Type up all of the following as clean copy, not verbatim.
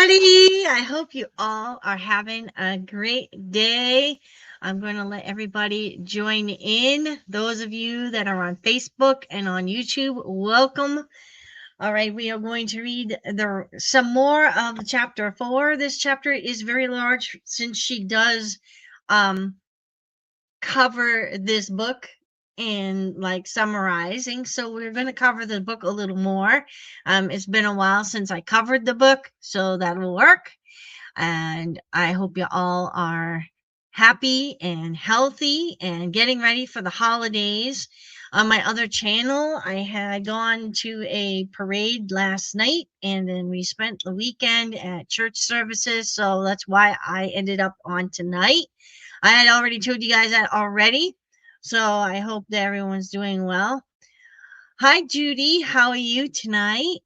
everybody. I hope you all are having a great day. I'm going to let everybody join in. Those of you that are on Facebook and on YouTube, welcome. All right, we are going to read some more of chapter 4. This chapter is very large since she does um, cover this book and like summarizing. So we're going to cover the book a little more. It's been a while since I covered the book, so that'll work. And I hope you all are happy and healthy and getting ready for the holidays. On my other channel, I had gone to a parade last night and then we spent the weekend at church services. So that's why I ended up on tonight. I had already told you guys that already. So I hope that everyone's doing well. Hi, Judy. How are you tonight?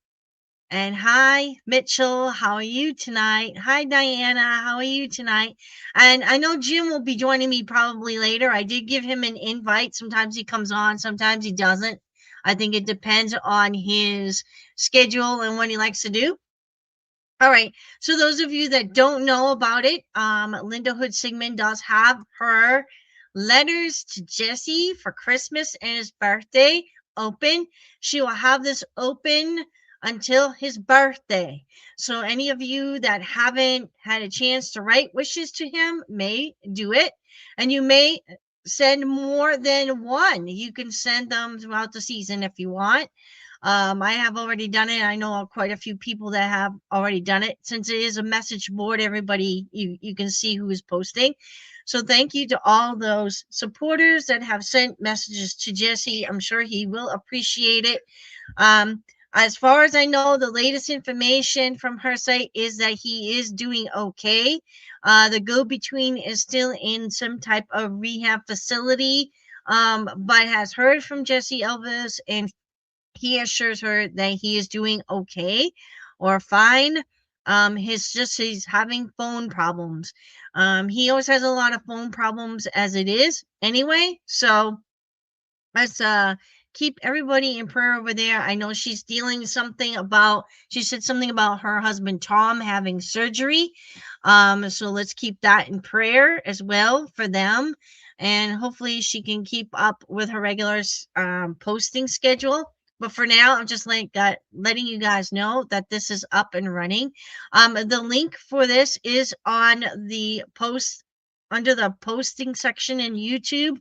And hi, Mitchell. How are you tonight? Hi, Diana. How are you tonight? And I know Jim will be joining me probably later. I did give him an invite. Sometimes he comes on, sometimes he doesn't. I think it depends on his schedule and what he likes to do. All right. So those of you that don't know about it, Linda Hood Sigmund does have her letters to Jesse for Christmas and his birthday open. She will have this open until his birthday. So any of you that haven't had a chance to write wishes to him may do it. And you may send more than one. You can send them throughout the season if you want. I have already done it. I know quite a few people that have already done it. Since it is a message board, everybody, you can see who is posting. So thank you to all those supporters that have sent messages to Jesse. I'm sure he will appreciate it. As far as I know, the latest information from her site is that he is doing okay. The go-between is still in some type of rehab facility, but has heard from Jesse Elvis, and he assures her that he is doing okay or fine. He's having phone problems. He always has a lot of phone problems as it is anyway. So let's keep everybody in prayer over there. I know she's dealing something about, she said something about her husband Tom having surgery. So let's keep that in prayer as well for them. And hopefully she can keep up with her regular posting schedule. But for now, I'm just letting you guys know that this is up and running. The link for this is on the post under the posting section in YouTube.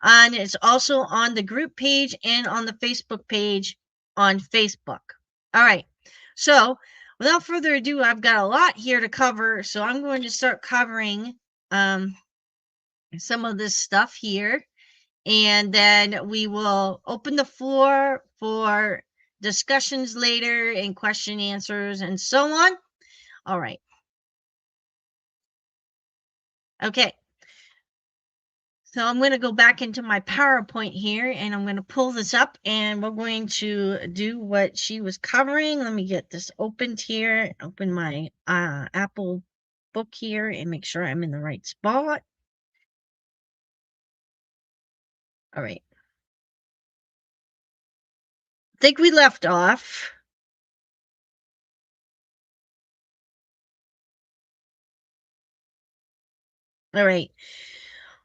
And it's also on the group page and on the Facebook page on Facebook. All right. So without further ado, I've got a lot here to cover. So I'm going to start covering some of this stuff here. And then we will open the floor for discussions later and question answers and so on. All right. Okay. So I'm going to go back into my PowerPoint here and I'm going to pull this up and we're going to do what she was covering. Let me get this opened here, open my Apple book here and make sure I'm in the right spot. All right. I think we left off. All right.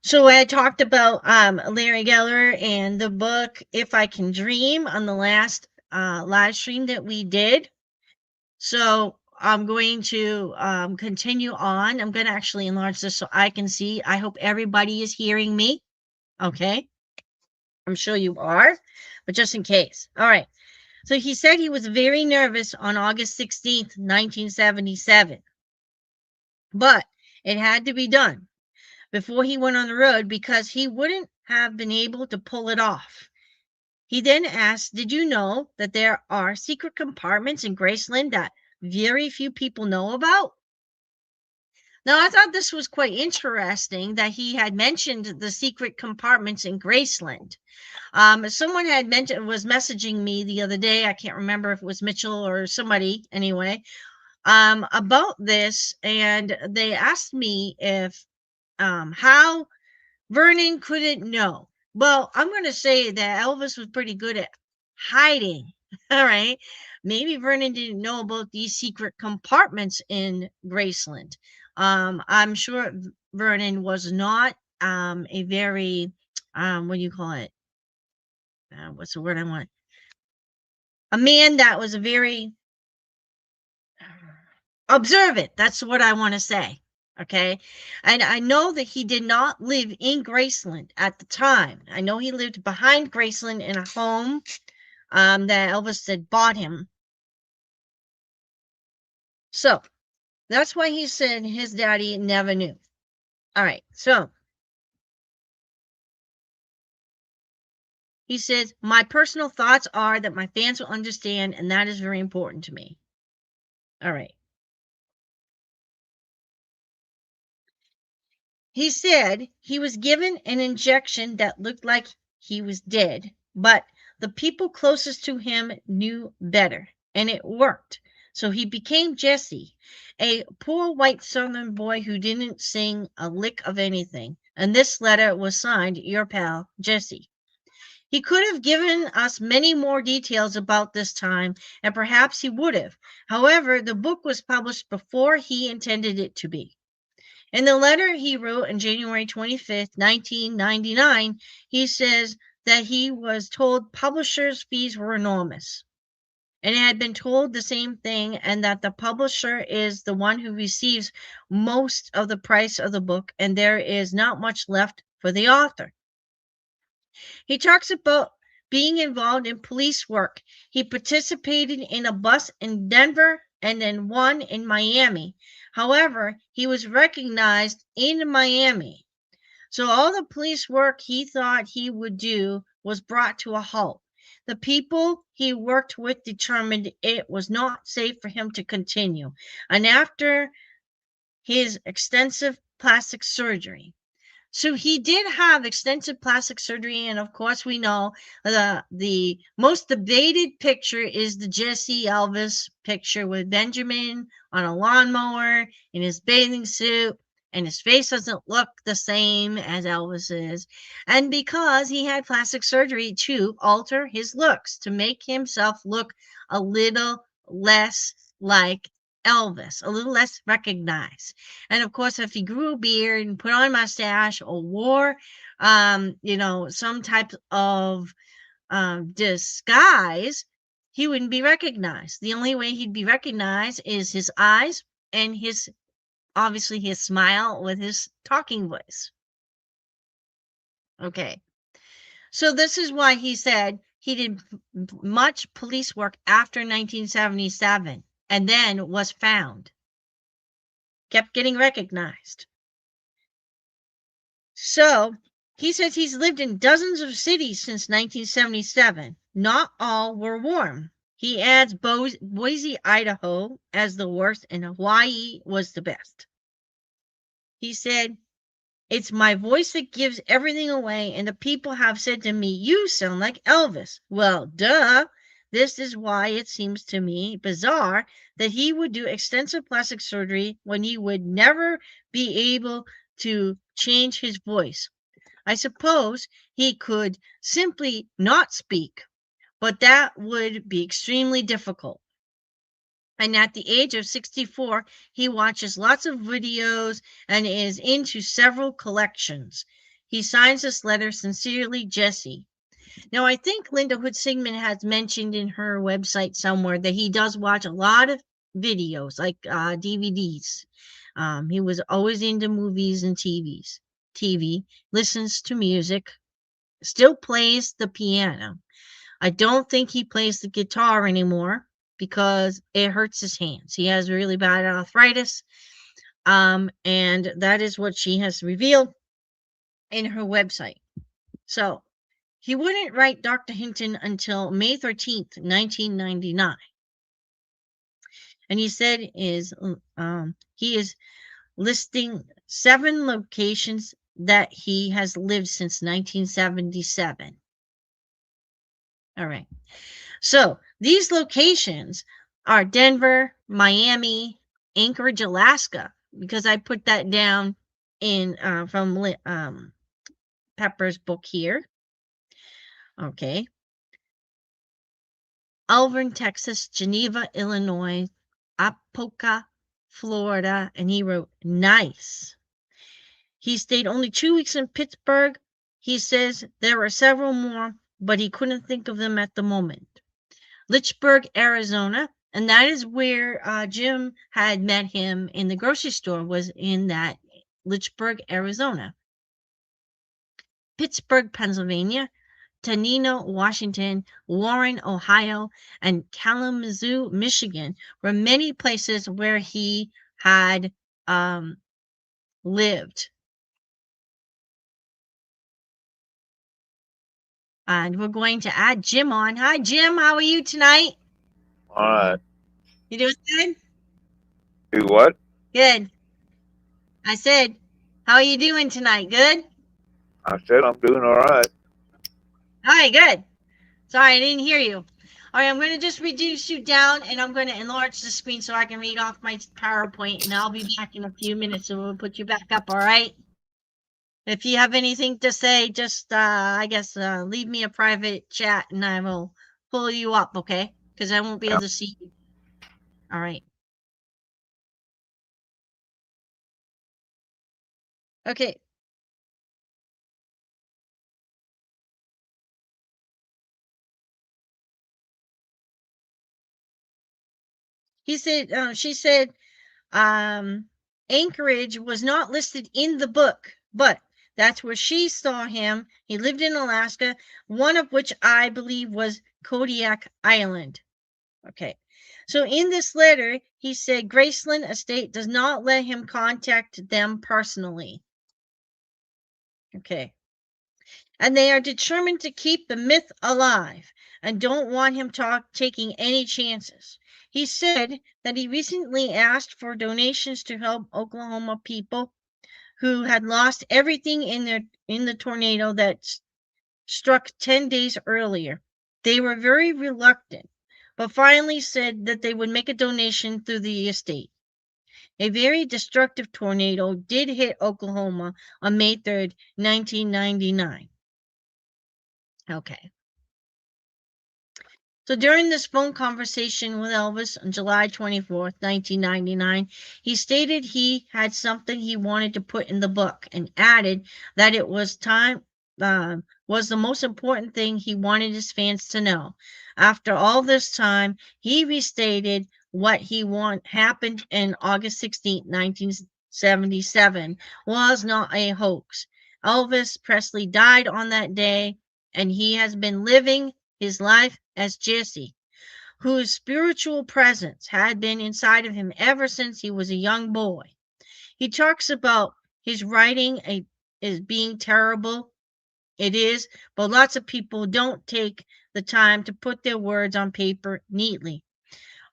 So I talked about Larry Geller and the book If I Can Dream on the last live stream that we did. So I'm going to continue on. I'm going to actually enlarge this so I can see. I hope everybody is hearing me. Okay. I'm sure you are, but just in case. All right. So he said he was very nervous on August 16th, 1977, but it had to be done before he went on the road because he wouldn't have been able to pull it off. He then asked, "Did you know that there are secret compartments in Graceland that very few people know about?" Now, I thought this was quite interesting that he had mentioned the secret compartments in Graceland. Someone was messaging me the other day. I can't remember if it was Mitchell or somebody anyway, about this. And they asked me if, how Vernon couldn't know. Well, I'm going to say that Elvis was pretty good at hiding All right. Maybe Vernon didn't know about these secret compartments in Graceland. I'm sure Vernon was not a very, what do you call it? What's the word I want? A man that was a very observant. That's what I want to say. Okay. And I know that he did not live in Graceland at the time. I know he lived behind Graceland in a home that Elvis had bought him. So that's why he said his daddy never knew. All right. So he says, my personal thoughts are that my fans will understand, and that is very important to me. All right. He said he was given an injection that looked like he was dead, but the people closest to him knew better, and it worked. So he became Jesse, a poor white Southern boy who didn't sing a lick of anything. And this letter was signed, your pal, Jesse. He could have given us many more details about this time, and perhaps he would have. However, the book was published before he intended it to be. In the letter he wrote on January 25th, 1999, he says that he was told publishers' fees were enormous and had been told the same thing, and that the publisher is the one who receives most of the price of the book, and there is not much left for the author. He talks about being involved in police work. He participated in a bus in Denver and then one in Miami. However, he was recognized in Miami. So all the police work he thought he would do was brought to a halt. The people he worked with determined it was not safe for him to continue. And after his extensive plastic surgery, so he did have extensive plastic surgery, and of course we know the most debated picture is the Jesse Elvis picture with Benjamin on a lawnmower in his bathing suit, and his face doesn't look the same as Elvis's, and because he had plastic surgery to alter his looks to make himself look a little less like Elvis, a little less recognized. And of course, if he grew a beard and put on a mustache or wore, some type of disguise, he wouldn't be recognized. The only way he'd be recognized is his eyes and obviously his smile with his talking voice. Okay. So this is why he said he did much police work after 1977 and then was found. Kept getting recognized. So he says he's lived in dozens of cities since 1977. Not all were warm. He adds Boise, Idaho as the worst, and Hawaii was the best. He said, it's my voice that gives everything away, and the people have said to me, you sound like Elvis. Well, duh. This is why it seems to me bizarre that he would do extensive plastic surgery when he would never be able to change his voice. I suppose he could simply not speak, but that would be extremely difficult. And at the age of 64, he watches lots of videos and is into several collections. He signs this letter, sincerely, Jesse. Now, I think Linda Hood Sigmund has mentioned in her website somewhere that he does watch a lot of videos, like DVDs. He was always into movies and TV, listens to music, still plays the piano. I don't think he plays the guitar anymore because it hurts his hands. He has really bad arthritis. And that is what she has revealed in her website. So he wouldn't write Dr. Hinton until May 13th, 1999. And he said he is listing 7 locations that he has lived since 1977. All right. So these locations are Denver, Miami, Anchorage, Alaska, because I put that down in from Pepper's book here. Okay. Auburn, Texas, Geneva, Illinois, Apopka, Florida, and he wrote, nice. He stayed only 2 weeks in Pittsburgh. He says there were several more, but he couldn't think of them at the moment. Lynchburg, Arizona, and that is where Jim had met him in the grocery store, was in that Lynchburg, Arizona. Pittsburgh, Pennsylvania, Tenino, Washington, Warren, Ohio, and Kalamazoo, Michigan were many places where he had lived. And we're going to add Jim on. Hi, Jim. How are you tonight? All right. You doing good? Do what? Good. I said, how are you doing tonight? Good? I said I'm doing all right. All right, good. Sorry, I didn't hear you. All right, I'm going to just reduce you down, and I'm going to enlarge the screen so I can read off my PowerPoint, and I'll be back in a few minutes, so we'll put you back up, all right? If you have anything to say, just, I guess, leave me a private chat, and I will pull you up, okay? Because I won't be able to see you. All right. Okay. She said, Anchorage was not listed in the book, but that's where she saw him. He lived in Alaska, one of which I believe was Kodiak Island. Okay. So in this letter, he said Graceland Estate does not let him contact them personally. Okay. And they are determined to keep the myth alive and don't want him taking any chances. He said that he recently asked for donations to help Oklahoma people who had lost everything in the tornado that struck 10 days earlier. They were very reluctant, but finally said that they would make a donation through the estate. A very destructive tornado did hit Oklahoma on May 3rd, 1999. Okay. So during this phone conversation with Elvis on July 24th, 1999, he stated he had something he wanted to put in the book and added that it was was the most important thing he wanted his fans to know. After all this time, he restated what he want happened in August 16th, 1977 was not a hoax. Elvis Presley died on that day, and he has been living his life as Jesse, whose spiritual presence had been inside of him ever since he was a young boy. He talks about his writing is being terrible. It is, but lots of people don't take the time to put their words on paper neatly.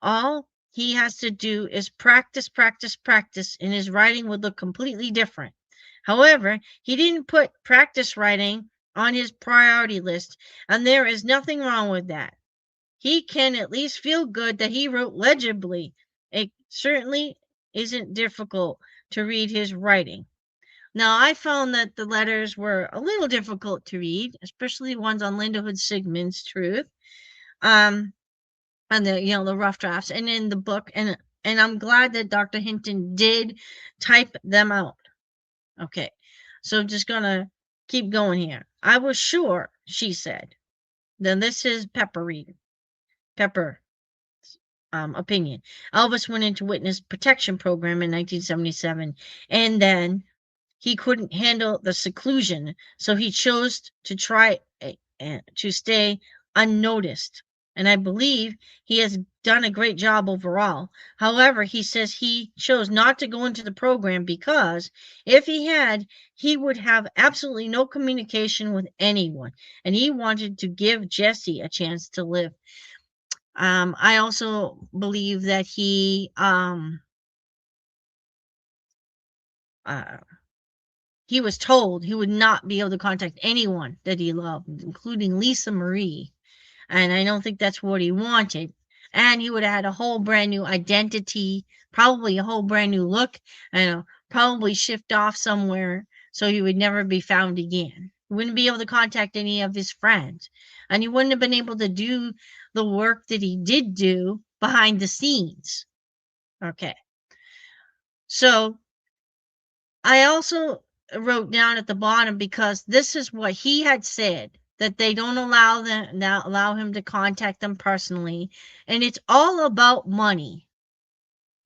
All he has to do is practice, practice, practice, and his writing would look completely different. However, he didn't put practice writing on his priority list, and there is nothing wrong with that. He can at least feel good that he wrote legibly. It certainly isn't difficult to read his writing. Now, I found that the letters were a little difficult to read, especially ones on Linda Hood Sigmund's Truth, and the rough drafts, and in the book, and I'm glad that Dr. Hinton did type them out. Okay, so I'm just gonna keep going here. I was sure, she said. Then this is Pepper opinion. Elvis went into witness protection program in 1977, and then he couldn't handle the seclusion, so he chose to try to stay unnoticed. And I believe he has done a great job overall. However, he says he chose not to go into the program because if he had, he would have absolutely no communication with anyone. And he wanted to give Jesse a chance to live. I also believe that he was told he would not be able to contact anyone that he loved, including Lisa Marie. And I don't think that's what he wanted. And he would have had a whole brand new identity, probably a whole brand new look, and probably shift off somewhere so he would never be found again. He wouldn't be able to contact any of his friends. And he wouldn't have been able to do the work that he did do behind the scenes. Okay. So I also wrote down at the bottom, because this is what he had said, that they don't allow him to contact them personally, and it's all about money.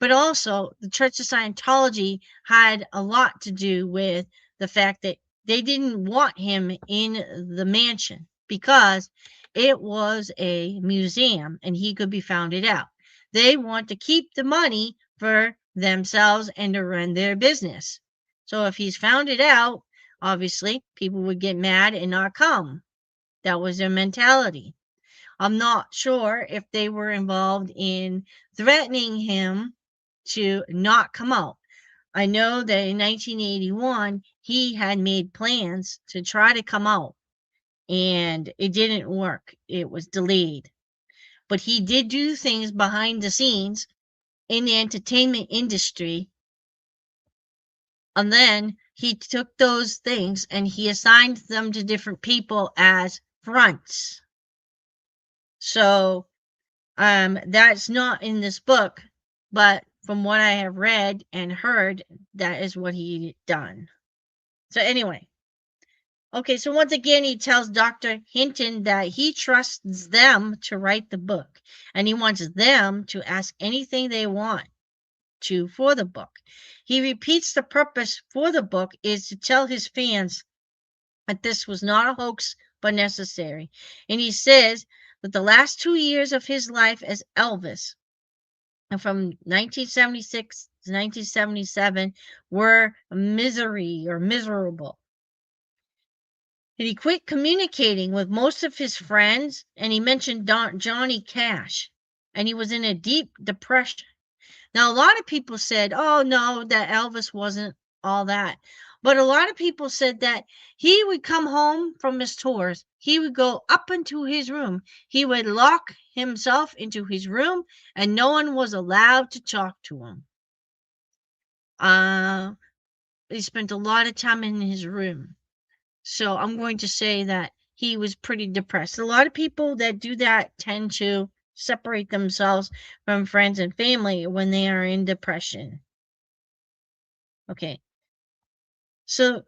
But also, the Church of Scientology had a lot to do with the fact that they didn't want him in the mansion because it was a museum and he could be found out. They want to keep the money for themselves and to run their business. So if he's found out, obviously people would get mad and not come. That was their mentality. I'm not sure if they were involved in threatening him to not come out. I know that in 1981, he had made plans to try to come out, and it didn't work. It was delayed. But he did do things behind the scenes in the entertainment industry. And then he took those things and he assigned them to different people as fronts. So that's not in this book, but from what I have read and heard, that is what he done. So anyway, okay, so once again, he tells Dr. Hinton that he trusts them to write the book, and he wants them to ask anything they want to for the book. He repeats the purpose for the book is to tell his fans that this was not a hoax, but necessary. And he says that the last 2 years of his life as Elvis, and from 1976 to 1977, were misery or miserable. And he quit communicating with most of his friends, and he mentioned Johnny Cash, and he was in a deep depression. Now, a lot of people said, oh, no, that Elvis wasn't all that. But a lot of people said that he would come home from his tours. He would go up into his room. He would lock himself into his room, and no one was allowed to talk to him. He spent a lot of time in his room. So I'm going to say that he was pretty depressed. A lot of people that do that tend to separate themselves from friends and family when they are in depression. Okay. So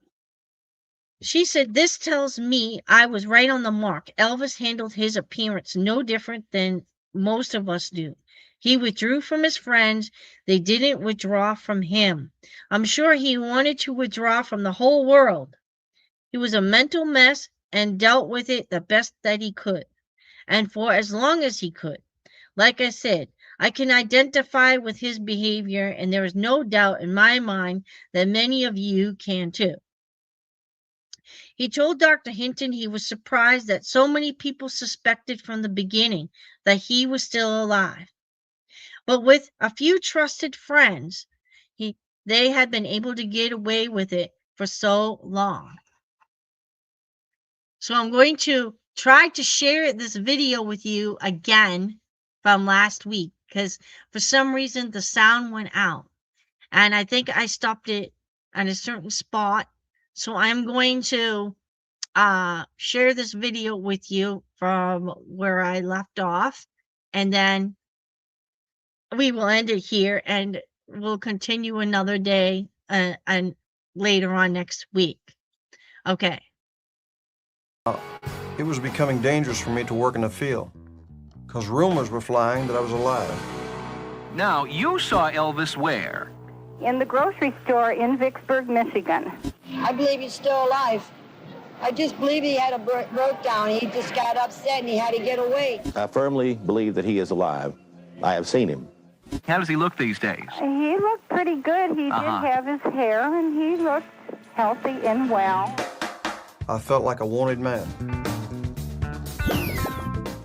she said, this tells me I was right on the mark. Elvis handled his appearance no different than most of us do. He withdrew from his friends. They didn't withdraw from him. I'm sure he wanted to withdraw from the whole world. He was a mental mess and dealt with it the best that he could, and for as long as he could. Like I said, I can identify with his behavior, and there is no doubt in my mind that many of you can too. He told Dr. Hinton he was surprised that so many people suspected from the beginning that he was still alive. But with a few trusted friends, they had been able to get away with it for so long. So I'm going to try to share this video with you again from last week, because for some reason the sound went out, and I think I stopped it at a certain spot. So I'm going to share this video with you from where I left off, and then we will end it here, and we'll continue another day and later on next week. Okay. It was becoming dangerous for me to work in the field, because rumors were flying that I was alive. Now, you saw Elvis where? In the grocery store in Vicksburg, Michigan. I believe he's still alive. I just believe he had a breakdown. He just got upset and he had to get away. I firmly believe that he is alive. I have seen him. How does he look these days? He looked pretty good. He did have his hair, and he looked healthy and well. I felt like a wanted man.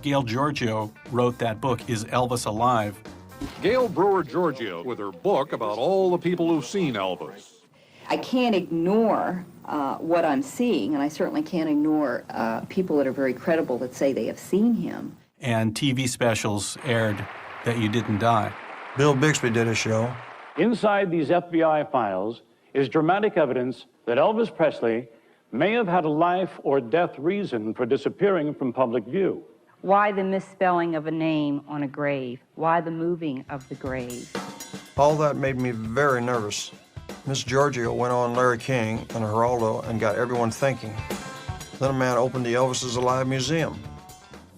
Gail Giorgio wrote that book, Is Elvis Alive? Gail Brewer Giorgio with her book about all the people who've seen Elvis. I can't ignore what I'm seeing, and I certainly can't ignore people that are very credible that say they have seen him. And TV specials aired that you didn't die. Bill Bixby did a show. Inside these FBI files is dramatic evidence that Elvis Presley may have had a life or death reason for disappearing from public view. Why the misspelling of a name on a grave? Why the moving of the grave? All that made me very nervous. Miss Giorgio went on Larry King and Geraldo and got everyone thinking. Then a man opened the Elvis is Alive Museum.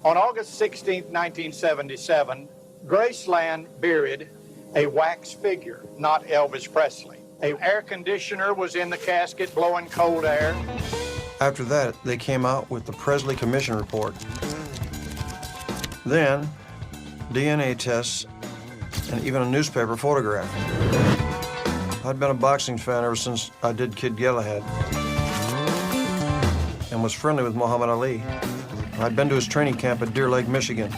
On August 16, 1977, Graceland buried a wax figure, not Elvis Presley. An air conditioner was in the casket blowing cold air. After that, they came out with the Presley Commission report. Then, DNA tests and even a newspaper photograph. I'd been a boxing fan ever since I did Kid Galahad and was friendly with Muhammad Ali. I'd been to his training camp at Deer Lake, Michigan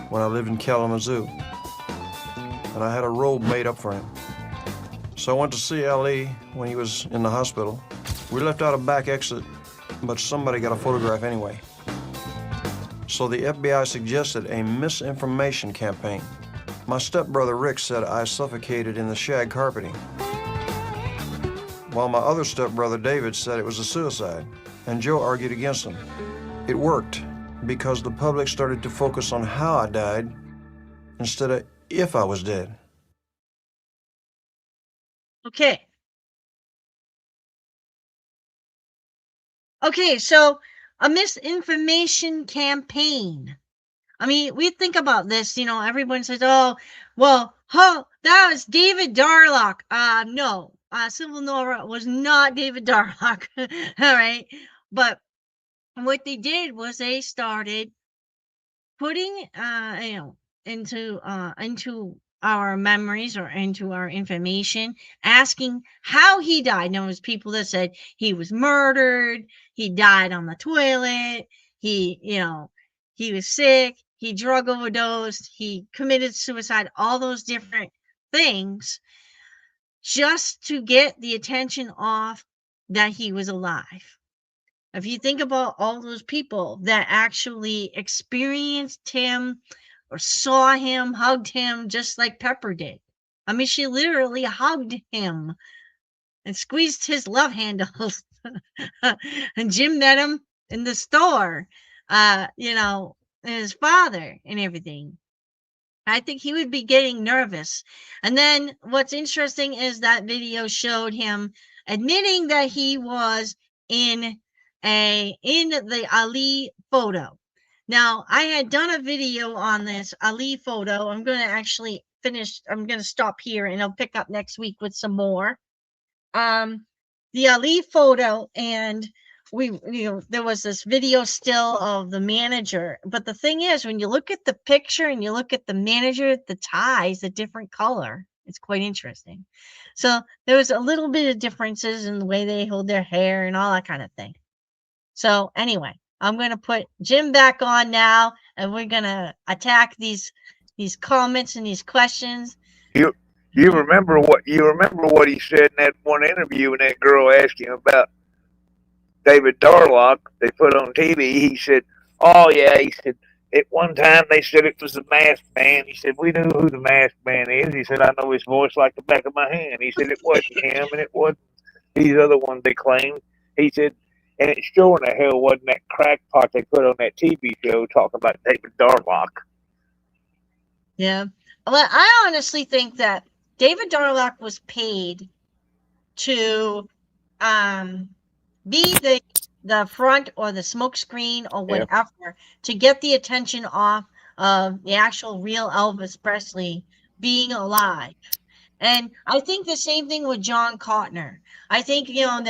when I lived in Kalamazoo, and I had a robe made up for him. So I went to see Ali when he was in the hospital. We left out a back exit, but somebody got a photograph anyway. So the FBI suggested a misinformation campaign. My stepbrother Rick said I suffocated in the shag carpeting, while my other stepbrother David said it was a suicide, and Joe argued against him. It worked because the public started to focus on how I died instead of if I was dead. Okay. Okay, so a misinformation campaign. I mean, we think about this, you know, everyone says, oh, well, that was David Darlock. No, Civil Nora was not David Darlock. All right. But what they did was they started putting, into our memories or into our information, asking how he died. Now, there's people that said he was murdered, he died on the toilet, he was sick, he drug overdosed, he committed suicide, all those different things, just to get the attention off that he was alive. If you think about all those people that actually experienced him or saw him, hugged him, just like Pepper did. I mean, she literally hugged him and squeezed his love handles. And Jim met him in the store, and his father and everything. I think he would be getting nervous. And then what's interesting is that video showed him admitting that he was in the Ali photo. Now, I had done a video on this Ali photo. I'm going to actually finish. I'm going to stop here and I'll pick up next week with some more. The Ali photo, and there was this video still of the manager. But the thing is, when you look at the picture and you look at the manager, the tie is a different color. It's quite interesting. So there was a little bit of differences in the way they hold their hair and all that kind of thing. So anyway, I'm going to put Jim back on now, and we're going to attack these comments and these questions. You remember what he said in that one interview when that girl asked him about David Darlock? They put on TV. He said, "Oh yeah," he said, "at one time they said it was the Masked Man." He said, "We knew who the Masked Man is." He said, "I know his voice like the back of my hand." He said, "It wasn't him, and it wasn't these other ones they claimed." He said, "And it sure in the hell wasn't that crackpot they put on that TV show talking about David Darlock." Yeah. Well, I honestly think that David Darlock was paid to be the front or the smoke screen or whatever to get the attention off of the actual real Elvis Presley being alive. And I think the same thing with John Cotner. I think, John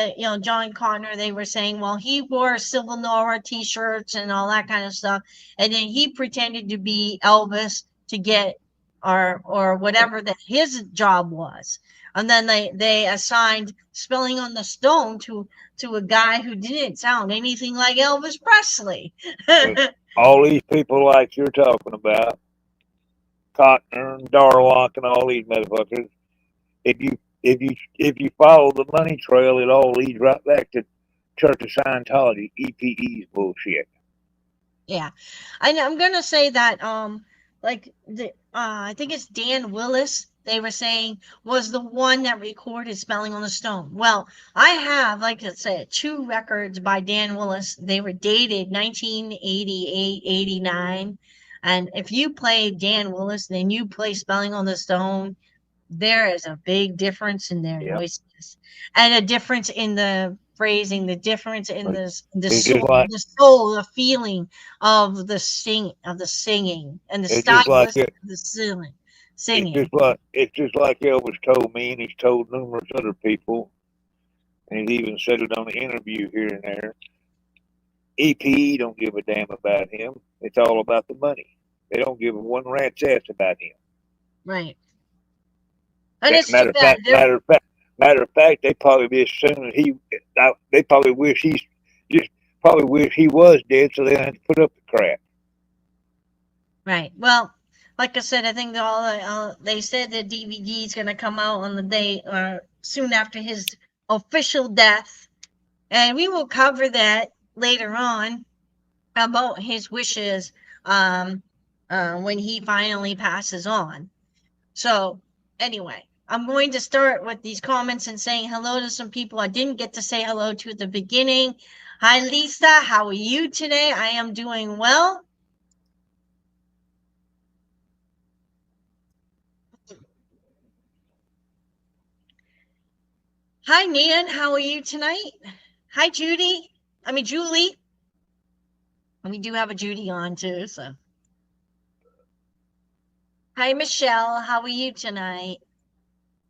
Cotner, they were saying, well, he wore Civil Nora t-shirts and all that kind of stuff. And then he pretended to be Elvis to get or whatever that his job was. And then they assigned Spelling on the Stone to a guy who didn't sound anything like Elvis Presley. All these people like you're talking about, Cotner and Darlock and all these motherfuckers, if you follow the money trail, it all leads right back to Church of Scientology, EPE's bullshit. Yeah, I'm gonna say that I think it's Dan Willis they were saying was the one that recorded Spelling on the Stone. Well, I have, like I said, 2 records by Dan Willis. They were dated 1988, 89. And if you play Dan Willis, then you play Spelling on the Stone, there is a big difference in their voices, and a difference in the phrasing, the difference in the soul, the feeling of the singing, and the stylistic of the singing. It's just like Elvis told me, and he's told numerous other people, and he's even said it on the interview here and there. EP don't give a damn about him. It's all about the money. They don't give a one rat's ass about him. Right. And it's matter of fact, they probably be as soon as they probably wish he was dead, so they don't have to put up the crap. Right. Well, like I said, I think they said the DVD is going to come out on the day soon after his official death, and we will cover that later on about his wishes when he finally passes on. So anyway, I'm going to start with these comments and saying hello to some people I didn't get to say hello to at the beginning. Hi, Lisa. How are you today? I am doing well. Hi, Nan. How are you tonight? Hi, Julie. And we do have a Judy on too, so. Hi, Michelle. How are you tonight?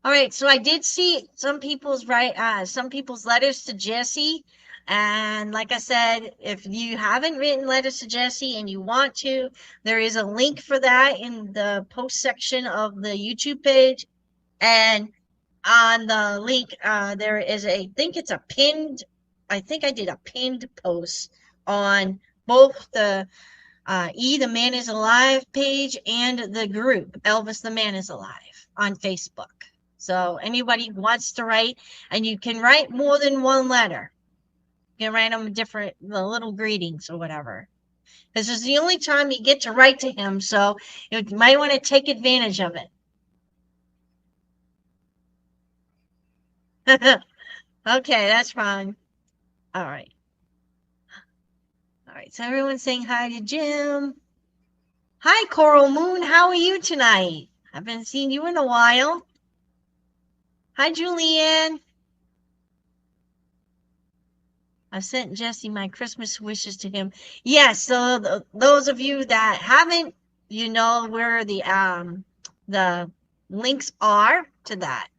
All right, so I did see some people's letters to Jesse. And like I said, if you haven't written letters to Jesse and you want to, there is a link for that in the post section of the YouTube page. And on the link, there is I think I did a pinned post on both the The Man is Alive page and the group Elvis The Man is Alive on Facebook. So anybody who wants to write, and you can write more than one letter. You can write them the little greetings or whatever. This is the only time you get to write to him, so you might want to take advantage of it. Okay, that's fine. All right. All right, so everyone's saying hi to Jim. Hi, Coral Moon. How are you tonight? I haven't seen you in a while. Hi, Julianne. I sent Jesse my Christmas wishes to him. Yes, so those of you that haven't, you know where the links are to that.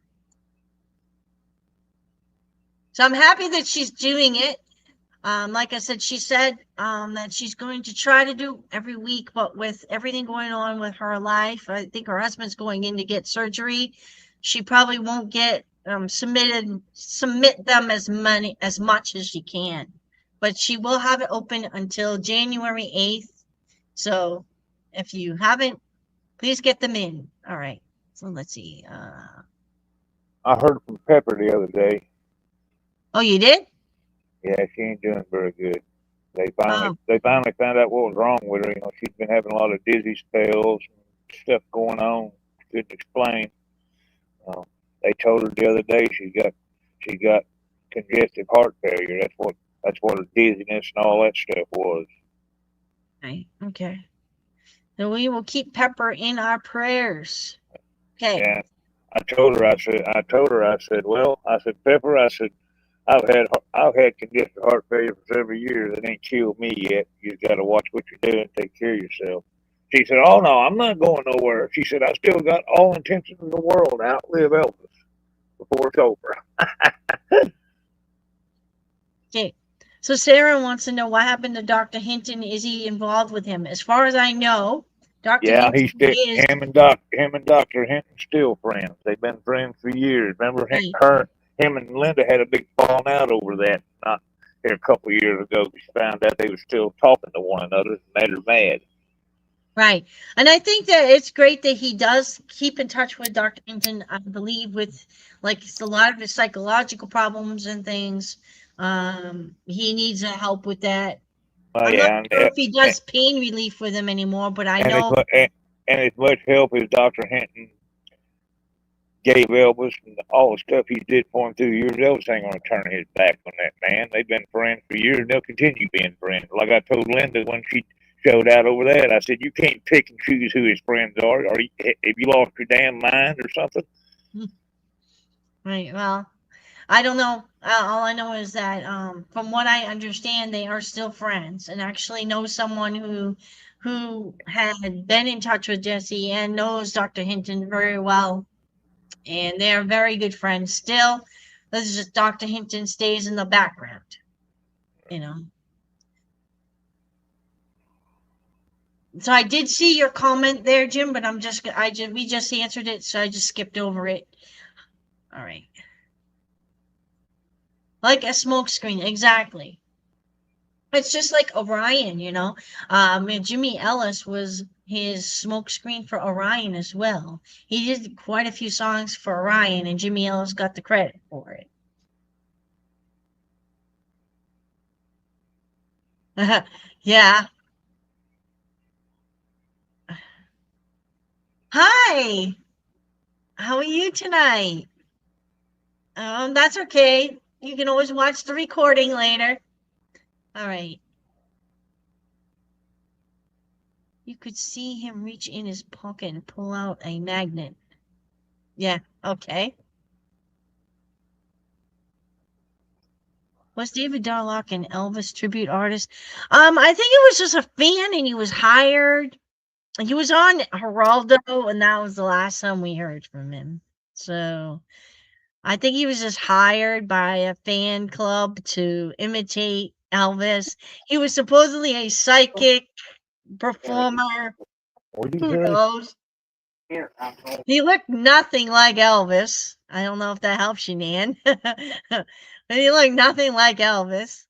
So I'm happy that she's doing it. Like I said, she said that she's going to try to do every week, but with everything going on with her life, I think her husband's going in to get surgery. She probably won't get submit them as much as she can, but she will have it open until January 8th. So if you haven't, please get them in. All right. So let's see. I heard from Pepper the other day. Oh, you did? Yeah, she ain't doing very good. They finally found out what was wrong with her. You know, she's been having a lot of dizzy spells and stuff going on. She couldn't explain. They told her the other day she got congestive heart failure. That's what her dizziness and all that stuff was. Right. Okay. So we will keep Pepper in our prayers. Okay. Yeah. I told her, I said, well, Pepper, I've had congestive heart failure for several years. It ain't killed me yet. You got to watch what you're doing, take care of yourself. She said, oh, no, I'm not going nowhere. She said, I still got all intentions in the world to outlive Elvis before it's over. Okay. So Sarah wants to know what happened to Dr. Hinton. Is he involved with him? As far as I know, Dr. Hinton him and Dr. Hinton still friends. They've been friends for years. Remember him and Linda had a big falling out over that not here a couple of years ago. She found out they were still talking to one another and made her mad. Right. And I think that it's great that he does keep in touch with Dr. Hinton, I believe, with like a lot of his psychological problems and things. He needs help with that. I'm not sure if he does pain relief with him anymore, but I know. And as much help as Dr. Hinton gave Elvis and all the stuff he did for him through the years, Elvis ain't going to turn his back on that man. They've been friends for years, and they'll continue being friends. Like I told Linda when she showed out over that, I said, you can't pick and choose who his friends are. Or have you lost your damn mind or something? Right. Well, I don't know. All I know is that, from what I understand, they are still friends, and actually know someone who had been in touch with Jesse and knows Dr. Hinton very well, and they are very good friends still. This is just Dr. Hinton stays in the background, you know. So I did see your comment there, Jim, but we just answered it, so I just skipped over it. All right. Like a smokescreen, exactly. It's just like Orion, you know. And Jimmy Ellis was his smokescreen for Orion as well. He did quite a few songs for Orion, and Jimmy Ellis got the credit for it. Yeah. Hi. How are you tonight? That's okay. You can always watch the recording later. All right. You could see him reach in his pocket and pull out a magnet. Yeah, okay. Was David Darlock an Elvis tribute artist? I think it was just a fan and he was hired. He was on Geraldo, and that was the last time we heard from him. So I think he was just hired by a fan club to imitate Elvis. He was supposedly a psychic performer. Who knows? He looked nothing like Elvis. I don't know if that helps you, Nan. But he looked nothing like Elvis.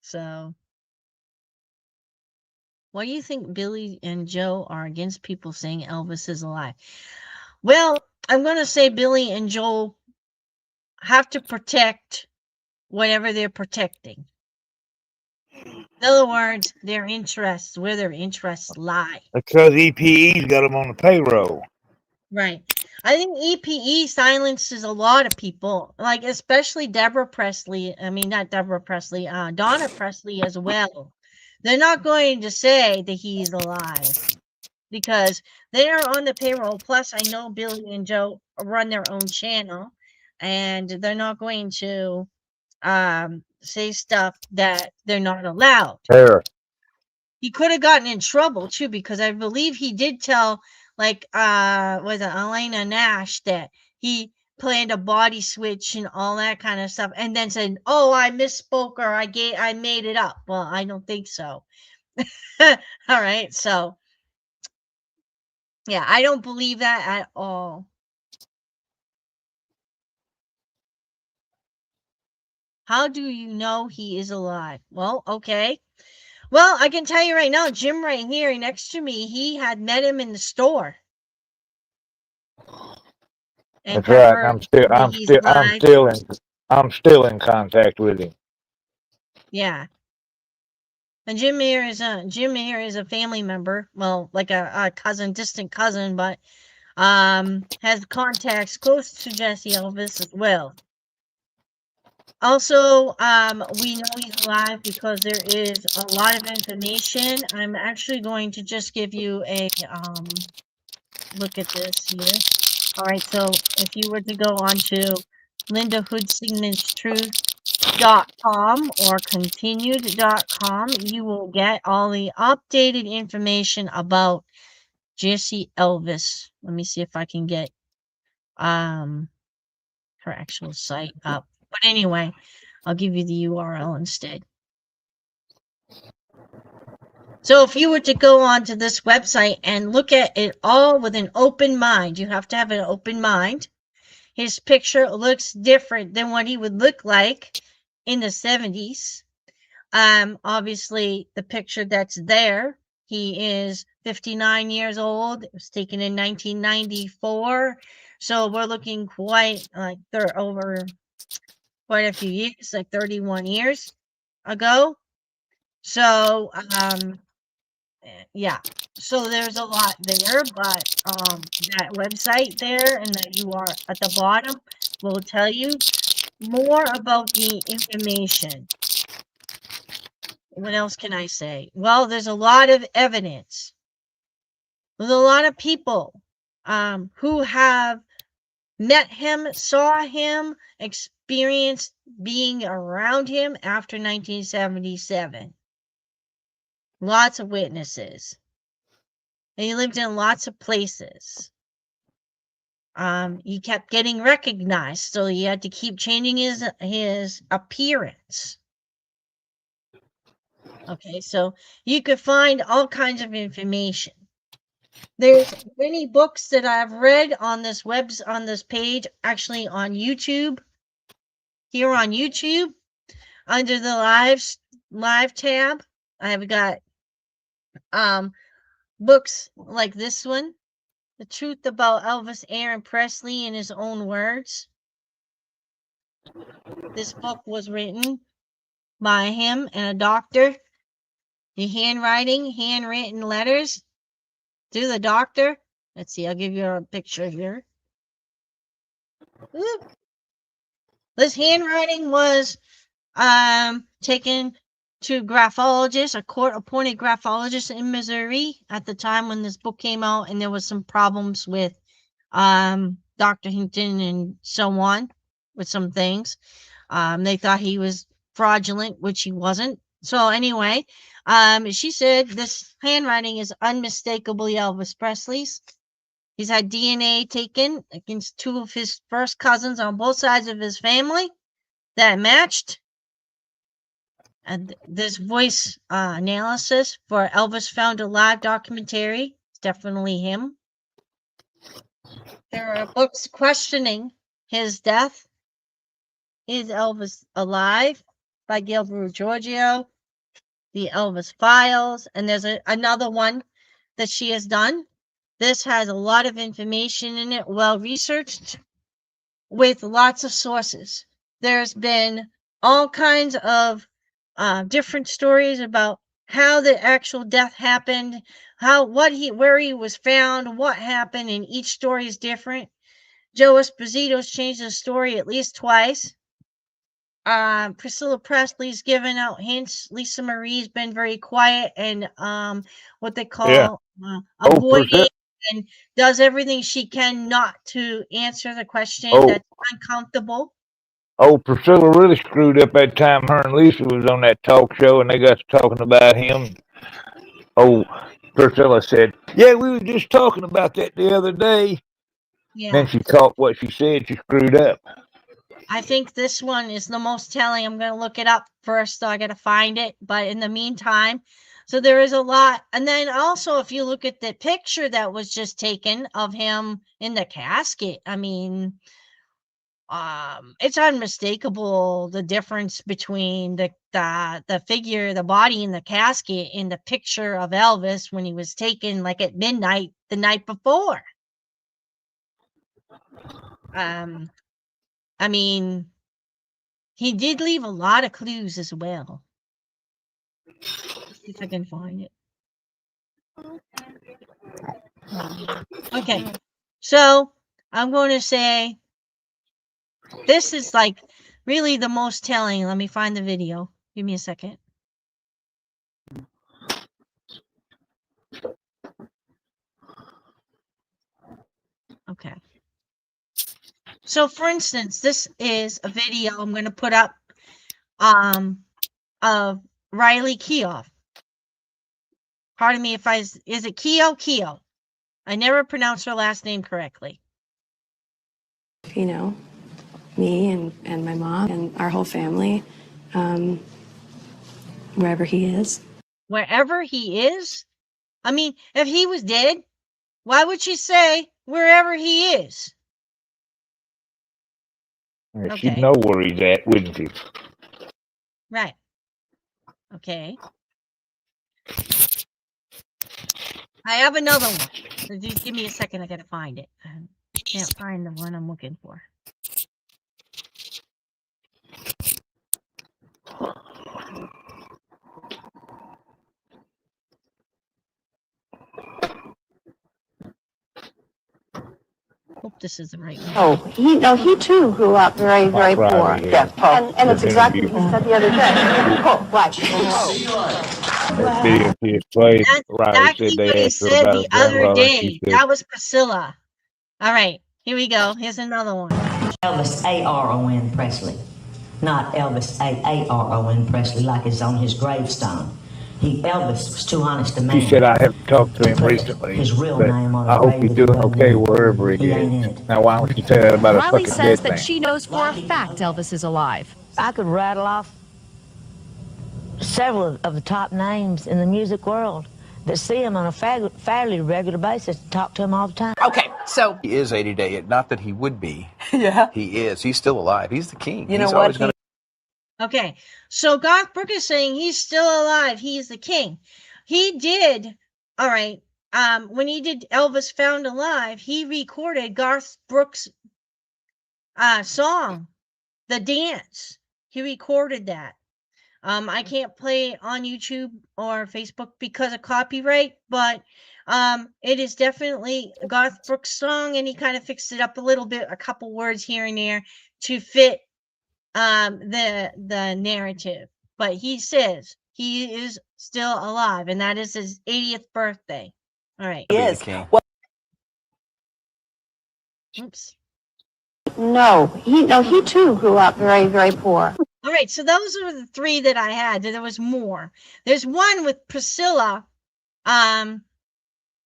So, why do you think Billy and Joe are against people saying Elvis is alive? Well, I'm going to say Billy and Joe have to protect whatever they're protecting. In other words, their interests, where their interests lie. Because EPE's got them on the payroll. Right. I think EPE silences a lot of people, like especially Deborah Presley. I mean, not Deborah Presley, Donna Presley as well. They're not going to say that he's alive because they are on the payroll. Plus, I know Billy and Joe run their own channel, and they're not going to say stuff that they're not allowed. Sure. He could have gotten in trouble too, because I believe he did tell, like, was it Elena Nash, that he planned a body switch and all that kind of stuff, and then said, "Oh, I misspoke, or I made it up." Well, I don't think so. All right, so yeah, I don't believe that at all. How do you know he is alive? Well, okay. Well, I can tell you right now, Jim right here next to me, he had met him in the store. And That's right. I'm still in contact with him. Yeah. And Jim here is a family member. Well, like a cousin, distant cousin, but has contacts close to Jesse Elvis as well. Also, we know he's alive because there is a lot of information. I'm actually going to just give you a look at this here. All right, so if you were to go on to LindaHoodSignageTruth.com or Continued.com, you will get all the updated information about Jesse Elvis. Let me see if I can get her actual site up. But anyway, I'll give you the URL instead. So if you were to go onto this website and look at it all with an open mind, you have to have an open mind. His picture looks different than what he would look like in the 70s. Obviously, the picture that's there, he is 59 years old. It was taken in 1994. So we're looking quite like they're over quite a few years, like 31 years ago. So Yeah. So there's a lot there, but that website there and that you are at the bottom will tell you more about the information. What else can I say? Well, there's a lot of evidence. There's a lot of people who have met him, saw him, experienced being around him after 1977. Lots of witnesses. And he lived in lots of places. He kept getting recognized, so he had to keep changing his appearance. Okay, so you could find all kinds of information. There's many books that I've read on this on this page, actually on YouTube. Here on YouTube, under the live tab, I've got books like this one, The Truth About Elvis Aaron Presley in His Own Words. This book was written by him and a doctor. The handwritten letters to the doctor. Let's see, I'll give you a picture here. Oop. This handwriting was taken to graphologist, a court-appointed graphologist in Missouri at the time when this book came out, and there was some problems with Dr. Hinton and so on with some things. They thought he was fraudulent, which he wasn't. So anyway, she said this handwriting is unmistakably Elvis Presley's. He's had DNA taken against 2 of his first cousins on both sides of his family that matched. And this voice analysis for Elvis Found Alive documentary. It's definitely him. There are books questioning his death. Is Elvis alive? By Gilbert Giorgio. The Elvis Files. And there's another one that she has done. This has a lot of information in it, well researched, with lots of sources. There's been all kinds of different stories about how the actual death happened, where he was found, what happened, and each story is different. Joe Esposito's changed the story at least twice. Priscilla Presley's given out hints. Lisa Marie's been very quiet and what they call avoiding and does everything she can not to answer the question that's uncomfortable. Oh, Priscilla really screwed up that time her and Lisa was on that talk show and they got to talking about him. Oh, Priscilla said, yeah, we were just talking about that the other day. Yeah. Then she caught what she said. She screwed up. I think this one is the most telling. I'm going to look it up first, so I got to find it. But in the meantime, so there is a lot. And then also, if you look at the picture that was just taken of him in the casket, I mean, it's unmistakable the difference between the figure, the body in the casket in the picture of Elvis when he was taken like at midnight the night before. I mean, he did leave a lot of clues as well. Let's see if I can find it. Okay, so I'm going to say this is like really the most telling. Let me find the video. Give me a second. Okay. So for instance, this is a video I'm going to put up of Riley Keough. Pardon me if is it Keough? I never pronounced her last name correctly. You know, me and my mom and our whole family, wherever he is. Wherever he is? I mean, if he was dead, why would she say wherever he is? She'd know where he's at, wouldn't she? Right. Okay. I have another one. Just give me a second. I gotta find it. I can't find the one I'm looking for. Hope this is the right one. Oh, he too grew up very, very poor. Yeah, and it's exactly what he said the other day. Oh, right. That video he played. That's Riley exactly said what they he asked her said about the her other grandfather, and she day. said, That was Priscilla. All right, here we go. Here's another one. Elvis Aron Presley, not Elvis Aaron Presley like is on his gravestone. Elvis was too honest a man. She said, I haven't talked to him put recently, his real but name on a I hope grave he's that he doing wasn't okay in. wherever he He ain't in is. it. Now, why don't you say that about a Riley fucking says dead that man? she knows for a fact Elvis is alive. I could rattle off several of the top names in the music world that see him on a fairly regular basis, talk to him all the time. Okay, so He is 80 day. Not that he would be. yeah, He is. He's still alive. He's the king. you know He's what? always going to. Okay, so Garth Brooks is saying he's still alive. He's the king. He did, all right, when he did Elvis Found Alive, he recorded Garth Brooks' song, The Dance. He recorded that. I can't play it on YouTube or Facebook because of copyright, but it is definitely Garth Brooks' song, and he kind of fixed it up a little bit, a couple words here and there to fit the narrative. But he says he is still alive, and that is his 80th birthday. All right. He is. Well, Oops. No, he too grew up very, very poor. All right, so those are the three that I had. There was more. There's one with Priscilla, a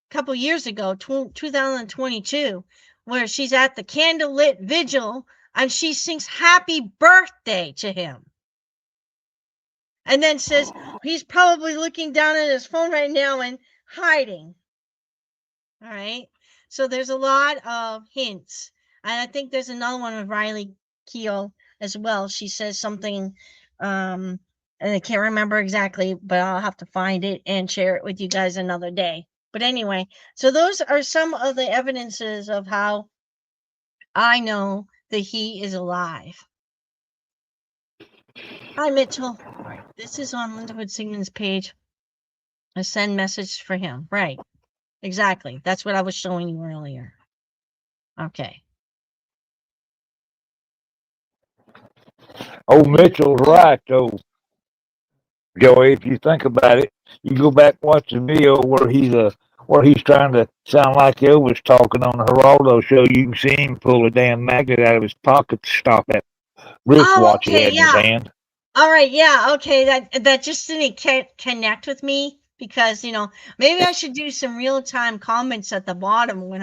couple years ago, 2022, where she's at the candlelit vigil and she sings "Happy Birthday" to him, and then says he's probably looking down at his phone right now and hiding. All right, so there's a lot of hints, and I think there's another one with Riley Keough as well. She says something, and I can't remember exactly, but I'll have to find it and share it with you guys another day. But anyway, so those are some of the evidences of how I know that he is alive. Hi, Mitchell. This is on Lindawood Sigmund's page. A send message for him. Right. Exactly. That's what I was showing you earlier. Okay. Oh, Mitchell's right, though. Joey, if you think about it, you go back and watch the video where he's trying to sound like Elvis talking on the Geraldo show. You can see him pull a damn magnet out of his pocket to stop that wristwatch he had in his hand. All right, yeah, okay. That just didn't connect with me because maybe I should do some real time comments at the bottom when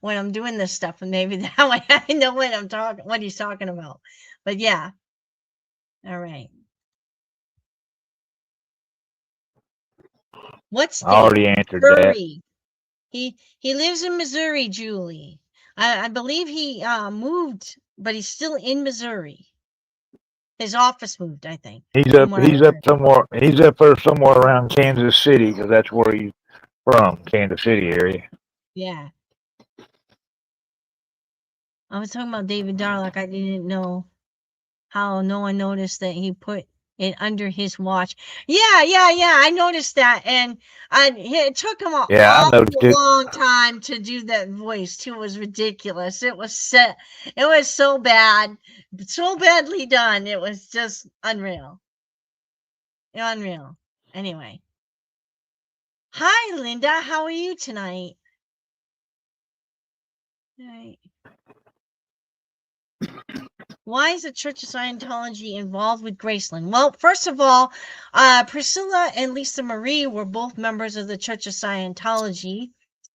I'm doing this stuff, and maybe that way I know what he's talking about. But yeah, all right. What's I already answered Missouri. That. He lives in Missouri, Julie. I believe he moved, but he's still in Missouri. His office moved, I think. He's up somewhere. He's up there somewhere around Kansas City because that's where he's from, Kansas City area. Yeah. I was talking about David Darlin. I didn't know how no one noticed that he put it under his watch. Yeah. I noticed that, and it took him a long time to do that voice too. It was ridiculous. It was so bad, so badly done. It was just unreal. Unreal. Anyway, hi Linda, how are you tonight? Right. Why is the Church of Scientology involved with Graceland? Well, first of all, Priscilla and Lisa Marie were both members of the Church of Scientology,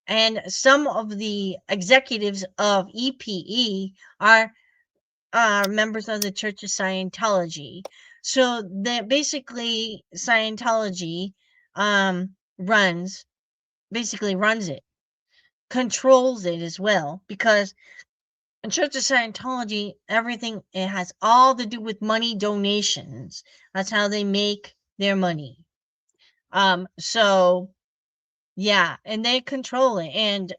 and some of the executives of EPE are members of the Church of Scientology. So that basically Scientology runs it, controls it as well, because in Church of Scientology, everything, it has all to do with money donations. That's how they make their money. So yeah, and they control it, and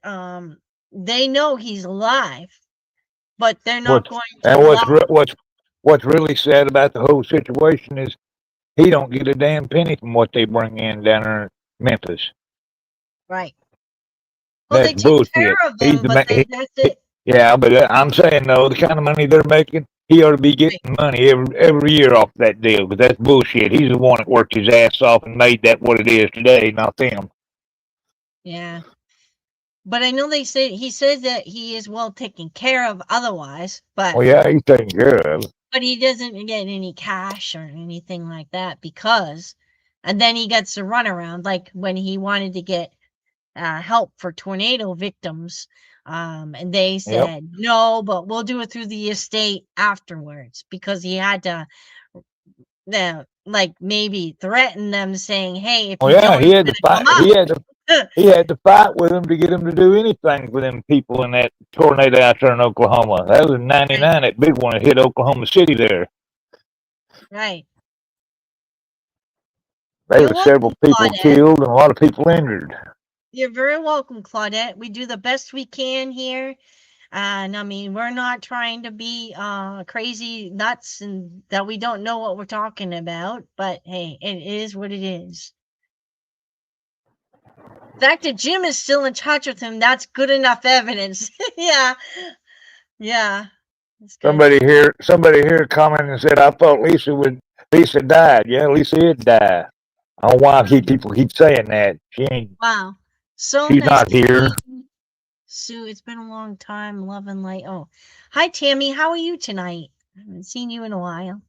they know he's alive, but they're not going to. And what's really sad about the whole situation is he don't get a damn penny from what they bring in down there in Memphis. Right. Well, that's they take care of them, but that's it. Yeah, but I'm saying though, the kind of money they're making, he ought to be getting money every year off that deal. Because that's bullshit. He's the one that worked his ass off and made that what it is today, not them. Yeah. But I know he says that he is well taken care of otherwise, but Well, yeah, he's taken care of. but he doesn't get any cash or anything like that because, and then he gets the runaround, like when he wanted to get help for tornado victims, and they said no, but we'll do it through the estate afterwards because he had to, like maybe threaten them, saying, "Hey, if Oh you yeah, don't, he I'm had to gonna fight. come out." He had to fight with them to get them to do anything for them people in that tornado out there in Oklahoma. That was in '99. That big one that hit Oklahoma City there. Right. There You're were several welcome, people Claudette. killed and a lot of people injured. You're very welcome, Claudette. We do the best we can here. And I mean, we're not trying to be crazy nuts and that we don't know what we're talking about, but hey, it is what it is. The fact that Jim is still in touch with him, that's good enough evidence. Yeah. Yeah. That's good. Somebody here commented and said, "I thought Lisa died." Yeah, Lisa did die. I don't know why people keep saying that. She ain't. Wow. So She's nice not to here. meet you, Sue. It's been a long time. Love and light. Oh, hi, Tammy. How are you tonight? I haven't seen you in a while.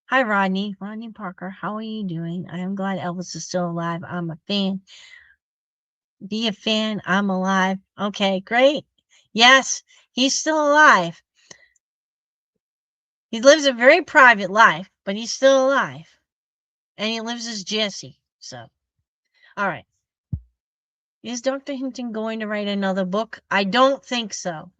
Hi, Rodney. Rodney Parker. How are you doing? I am glad Elvis is still alive. I'm a fan. Be a fan. I'm alive. Okay, great. Yes, he's still alive. He lives a very private life, but he's still alive. And he lives as Jesse. So, all right. Is Dr. Hinton going to write another book? I don't think so.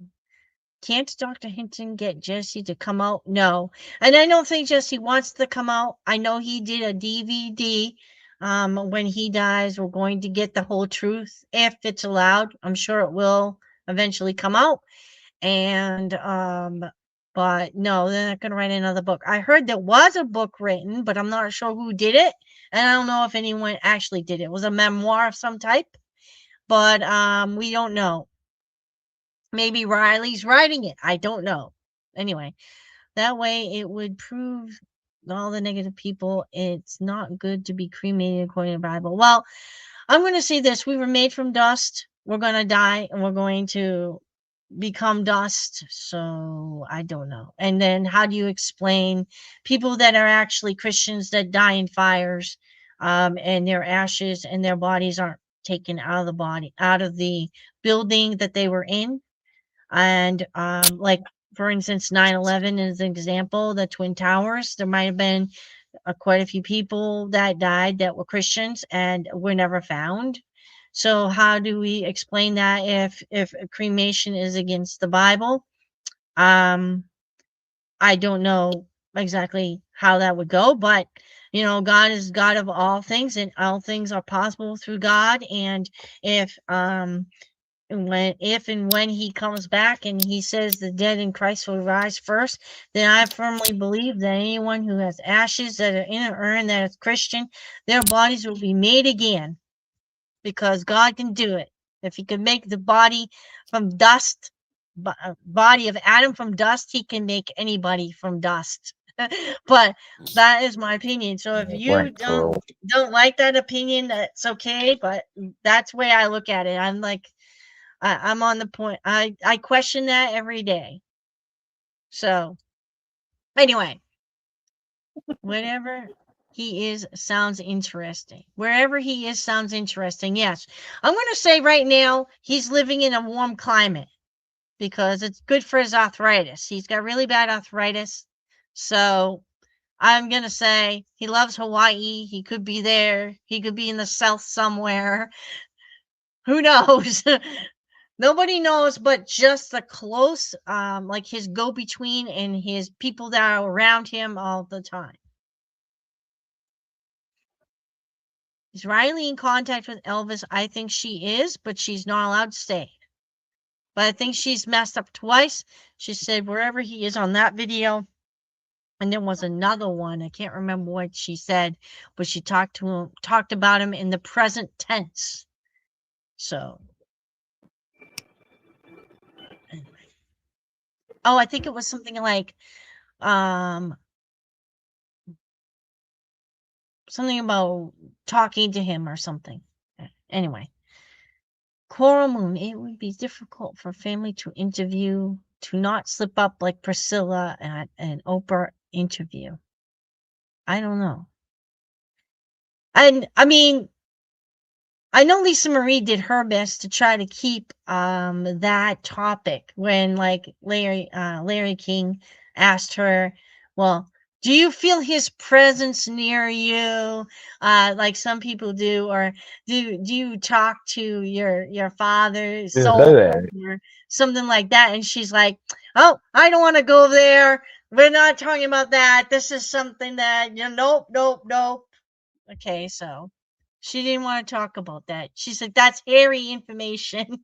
Can't Dr. Hinton get Jesse to come out? No. And I don't think Jesse wants to come out. I know he did a DVD. When he dies, we're going to get the whole truth if it's allowed. I'm sure it will eventually come out. And but no, they're not gonna write another book. I heard there was a book written, but I'm not sure who did it. And I don't know if anyone actually did it. It was a memoir of some type, but we don't know. Maybe Riley's writing it. I don't know. Anyway, that way it would prove all the negative people it's not good to be cremated according to the Bible. Well, I'm going to say this. We were made from dust. We're going to die and we're going to become dust. So I don't know. And then how do you explain people that are actually Christians that die in fires, and their ashes and their bodies aren't taken out of the body, out of the building that they were in? And like, for instance, 9/11 is an example, the Twin Towers, there might have been quite a few people that died that were Christians and were never found. So how do we explain that if cremation is against the Bible? I don't know exactly how that would go, but God is God of all things, and all things are possible through God. And if and when he comes back and he says the dead in Christ will rise first, then I firmly believe that anyone who has ashes that are in an urn that is Christian, their bodies will be made again, because God can do it. If he can make the body from dust, body of Adam from dust, he can make anybody from dust. But that is my opinion. So if you don't like that opinion, that's okay. But that's the way I look at it. I'm like, I'm on the point. I question that every day. So anyway, whatever he is sounds interesting. Wherever he is sounds interesting. Yes. I'm going to say right now he's living in a warm climate because it's good for his arthritis. He's got really bad arthritis. So I'm going to say he loves Hawaii. He could be there. He could be in the South somewhere. Who knows? Nobody knows, but just the close, like his go-between and his people that are around him all the time. Is Riley in contact with Elvis? I think she is, but she's not allowed to stay. But I think she's messed up twice. She said wherever he is on that video. And there was another one. I can't remember what she said, but she talked about him in the present tense. So Oh, I think it was something like something about talking to him or something. Anyway, Coral Moon, it would be difficult for family to interview, to not slip up like Priscilla at an Oprah interview. I don't know. And I mean, I know Lisa Marie did her best to try to keep that topic when like Larry King asked her, well, do you feel his presence near you like some people do, or do you talk to your father's Just soul do that. or something like that? And she's like, oh, I don't want to go there. We're not talking about that. This is something that nope. Okay, so she didn't want to talk about that. She said that's hairy information.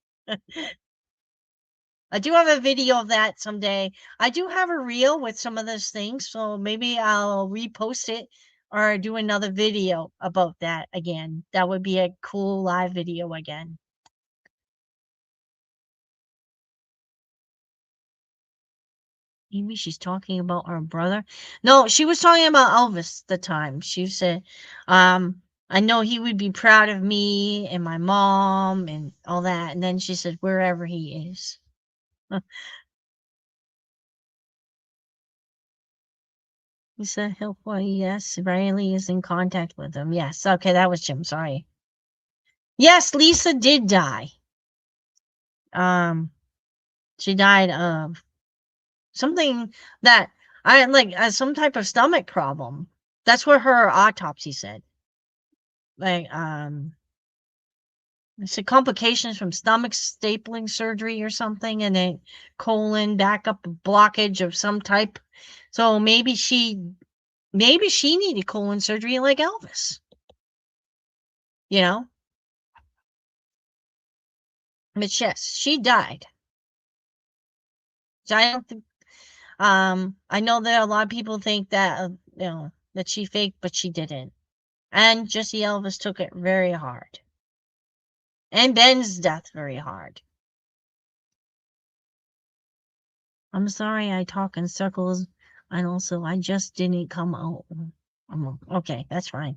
I do have a video of that someday. I do have a reel with some of those things, so maybe I'll repost it or do another video about that again. That would be a cool live video again. Maybe she's talking about her brother. No, she was talking about Elvis the time. She said, I know he would be proud of me and my mom and all that. And then she said, wherever he is. He said, yes, Riley is in contact with him. Yes. Okay, that was Jim. Sorry. Yes, Lisa did die. She died of something that I like some type of stomach problem. That's what her autopsy said. Like it's a complications from stomach stapling surgery or something, and then colon backup blockage of some type. So maybe she needed colon surgery like Elvis. You know? But yes, she died. So I don't think I know that a lot of people think that that she faked, but she didn't. And Jesse Elvis took it very hard. And Ben's death very hard. I'm sorry I talk in circles, and also I just didn't come out. Okay, that's fine.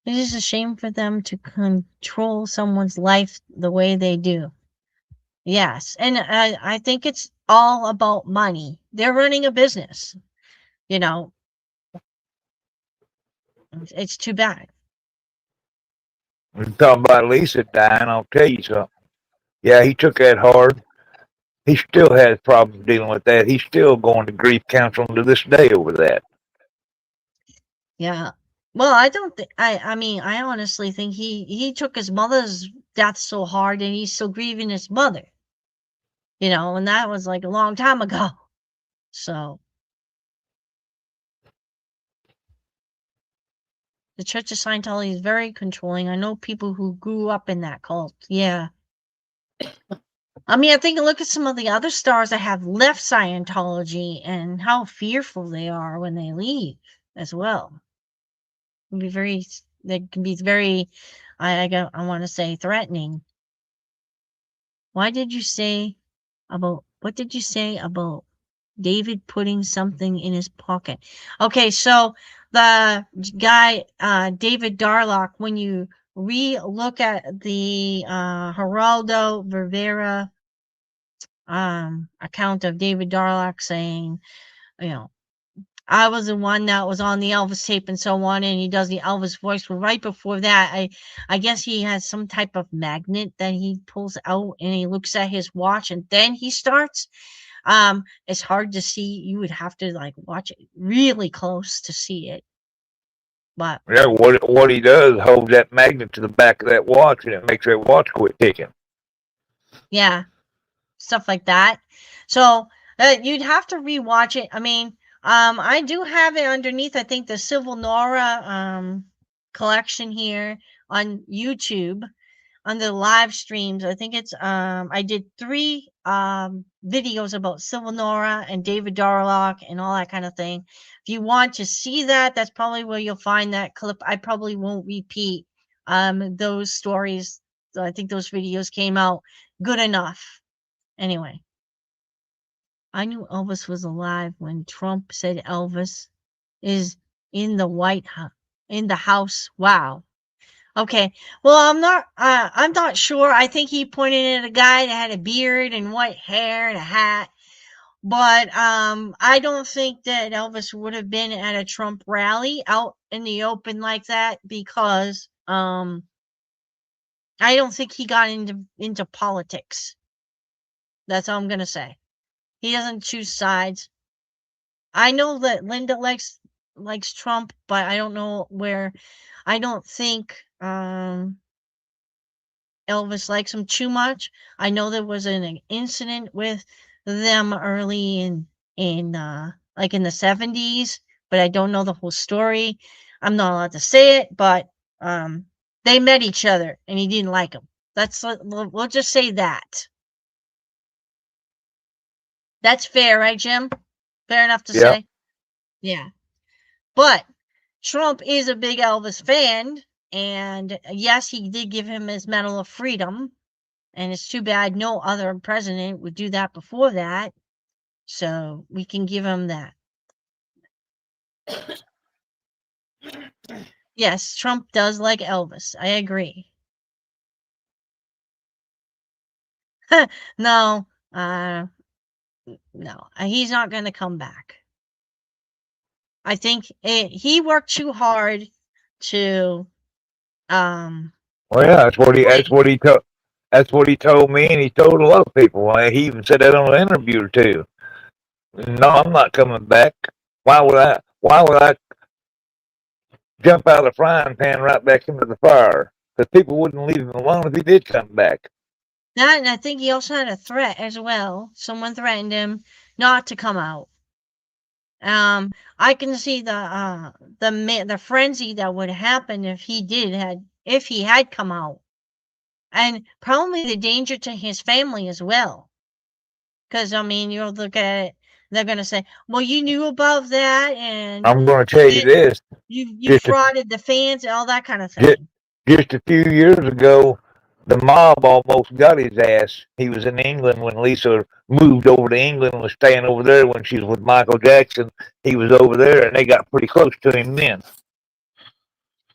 It is a shame for them to control someone's life the way they do. Yes, and I think it's all about money. They're running a business, you know. It's too bad. We're talking about Lisa dying. I'll tell you something. Yeah, he took that hard. He still has problems dealing with that. He's still going to grief counseling to this day over that. Yeah. Well, I don't think I mean, I honestly think he took his mother's death so hard and he's still grieving his mother. You know, and that was like a long time ago. So the Church of Scientology is very controlling. I know people who grew up in that cult. Yeah. I mean, I think look at some of the other stars that have left Scientology and how fearful they are when they leave as well. They can be very, I want to say threatening. What did you say about David putting something in his pocket? Okay, so the guy, David Darlock, when you look at the Geraldo Rivera account of David Darlock saying, you know, I was the one that was on the Elvis tape and so on, and he does the Elvis voice. Well, right before that, I guess he has some type of magnet that he pulls out and he looks at his watch and then he starts. It's hard to see. You would have to like watch it really close to see it. But yeah, what he does holds that magnet to the back of that watch, and it makes that watch quit ticking. Yeah, stuff like that. So you'd have to rewatch it. I mean, I do have it underneath. I think the Civil Nora collection here on YouTube under live streams. I think it's I did 3 videos about Civil Nora and David Darlock and all that kind of thing. If you want to see that, that's probably where you'll find that clip. I probably won't repeat those stories I think those videos came out good enough. Anyway, I knew Elvis was alive when Trump said Elvis is in the House. Wow. Okay. Well, I'm not sure. I think he pointed at a guy that had a beard and white hair and a hat. But I don't think that Elvis would have been at a Trump rally out in the open like that because I don't think he got into politics. That's all I'm gonna say. He doesn't choose sides. I know that Linda likes Trump, but I don't know where. I don't think Elvis likes him too much. I know there was an incident with them early in like in the 70s, but I don't know the whole story. I'm not allowed to say it, but they met each other and he didn't like him. We'll just say that. That's fair, right, Jim? Fair enough to say? Yeah. But Trump is a big Elvis fan, and yes, he did give him his Medal of Freedom. And it's too bad no other president would do that before that. So we can give him that. Yes, Trump does like Elvis. I agree. No, no, he's not going to come back. I think he worked too hard to. Well, yeah, that's what he told me, and he told a lot of people. He even said that on an interview or two. No, I'm not coming back. Why would I? Why would I jump out of the frying pan right back into the fire? Because people wouldn't leave him alone if he did come back. That, and I think he also had a threat as well. Someone threatened him not to come out. I can see the frenzy that would happen if he had come out, and probably the danger to his family as well. Because I mean, you'll look at it, they're gonna say, "Well, you knew about that, and I'm going to tell you this: you frauded the fans, and all that kind of thing." just a few years ago, the mob almost got his ass. He was in England when Lisa moved over to England and was staying over there when she was with Michael Jackson. He was over there, and they got pretty close to him then.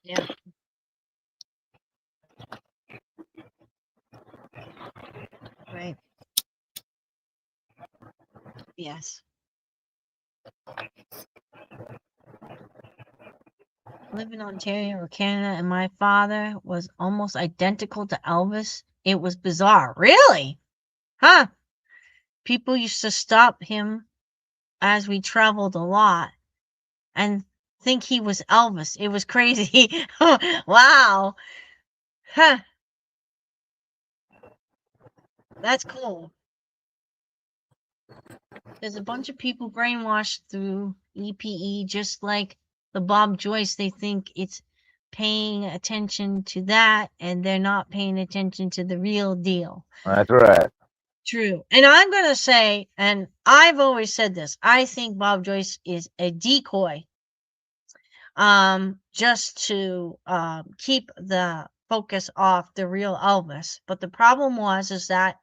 Yeah. Right. Yes. Live in Ontario or Canada, and my father was almost identical to Elvis. It was bizarre. Really? Huh. People used to stop him as we traveled a lot and think he was Elvis. It was crazy. Wow. Huh. That's cool. There's a bunch of people brainwashed through EPE, just like the Bob Joyce. They think it's paying attention to that, and they're not paying attention to the real deal. That's right. True. And I'm going to say, and I've always said this, I think Bob Joyce is a decoy, just to keep the focus off the real Elvis. But the problem is that,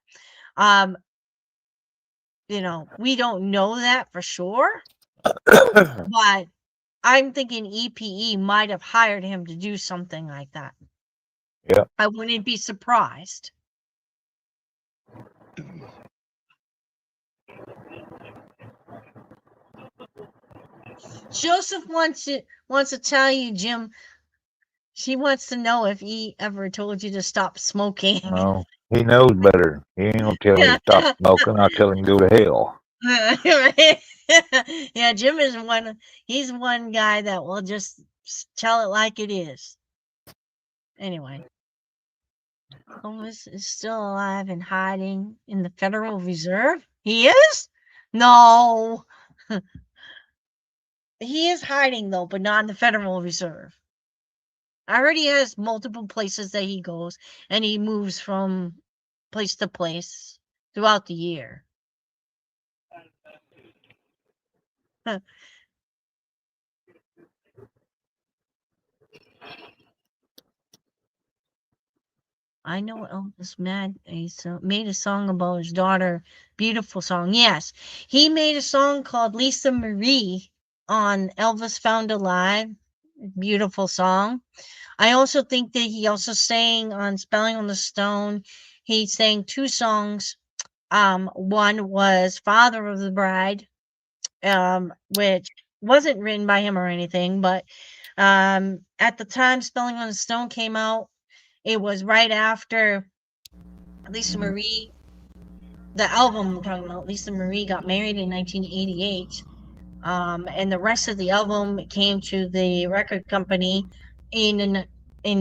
we don't know that for sure, but I'm thinking EPE might have hired him to do something like that. Yeah. I wouldn't be surprised. Joseph wants to tell you, Jim. She wants to know if he ever told you to stop smoking. No, he knows better. He ain't gonna tell me to stop smoking. I'll tell him to go to hell. Yeah, Jim is he's one guy that will just tell it like it is. Anyway, Elvis is still alive and hiding in the Federal Reserve. He is? No. He is hiding though, but not in the Federal Reserve. I already has multiple places that he goes, and he moves from place to place throughout the year. I know Elvis made a song about his daughter. Beautiful song. Yes. He made a song called Lisa Marie on Elvis Found Alive. Beautiful song. I also think that he also sang on Spelling on the Stone. He sang two songs. One was Father of the Bride, which wasn't written by him or anything, but at the time Spelling on the Stone came out, it was right after Lisa Marie, the album I'm talking about, Lisa Marie got married in 1988. And the rest of the album came to the record company in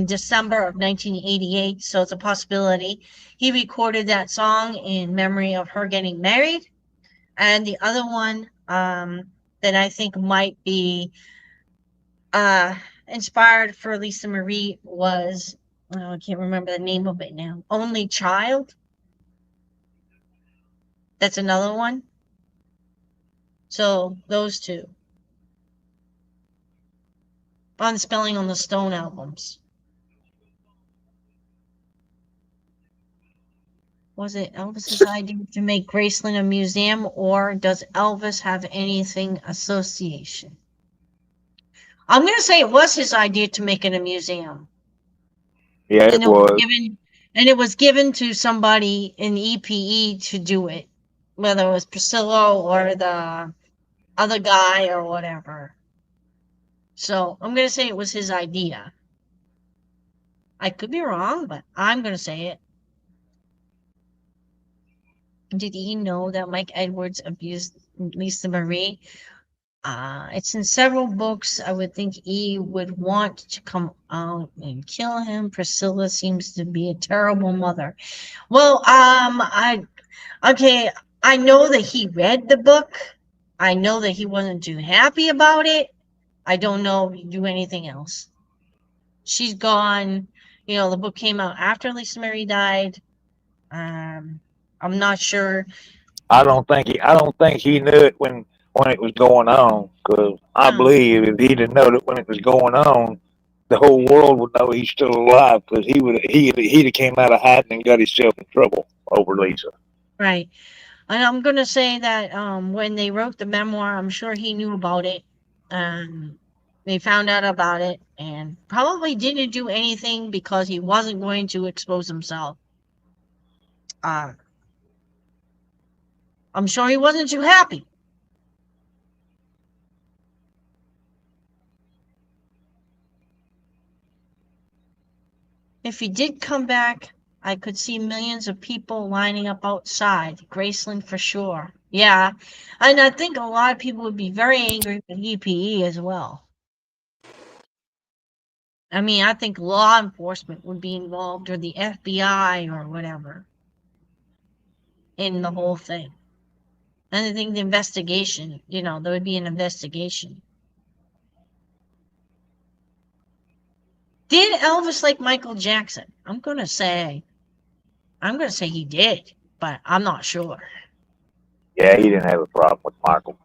December of 1988, so it's a possibility. He recorded that song in memory of her getting married. And the other one that I think might be inspired for Lisa Marie was, oh, I can't remember the name of it now. Only Child. That's another one. So those two on Spelling on the Stone albums. Was it Elvis's idea to make Graceland a museum, or does Elvis have anything association? I'm going to say it was his idea to make it a museum. Yeah, And it was. it was given to somebody in EPE to do it, whether it was Priscilla or the other guy or whatever. So I'm going to say it was his idea. I could be wrong, but I'm going to say it. Did he know that Mike Edwards abused Lisa Marie? It's in several books. I would think he would want to come out and kill him. Priscilla seems to be a terrible mother. Well, I know that he read the book. I know that he wasn't too happy about it. I don't know if he do anything else. She's gone. You know, the book came out after Lisa Marie died. I'm not sure. I don't think he knew it when it was going on. Because I No. believe if he'd have known it when it was going on, the whole world would know he's still alive. Because he'd have came out of hiding and got himself in trouble over Lisa. Right. And I'm going to say that when they wrote the memoir, I'm sure he knew about it. They found out about it and probably didn't do anything because he wasn't going to expose himself. I'm sure he wasn't too happy. If he did come back, I could see millions of people lining up outside Graceland for sure. Yeah, and I think a lot of people would be very angry with EPE as well. I mean, I think law enforcement would be involved, or the FBI or whatever, in the whole thing. And I think the investigation, there would be an investigation. Did Elvis like Michael Jackson? I'm gonna say he did, but I'm not sure. Yeah, he didn't have a problem with Michael.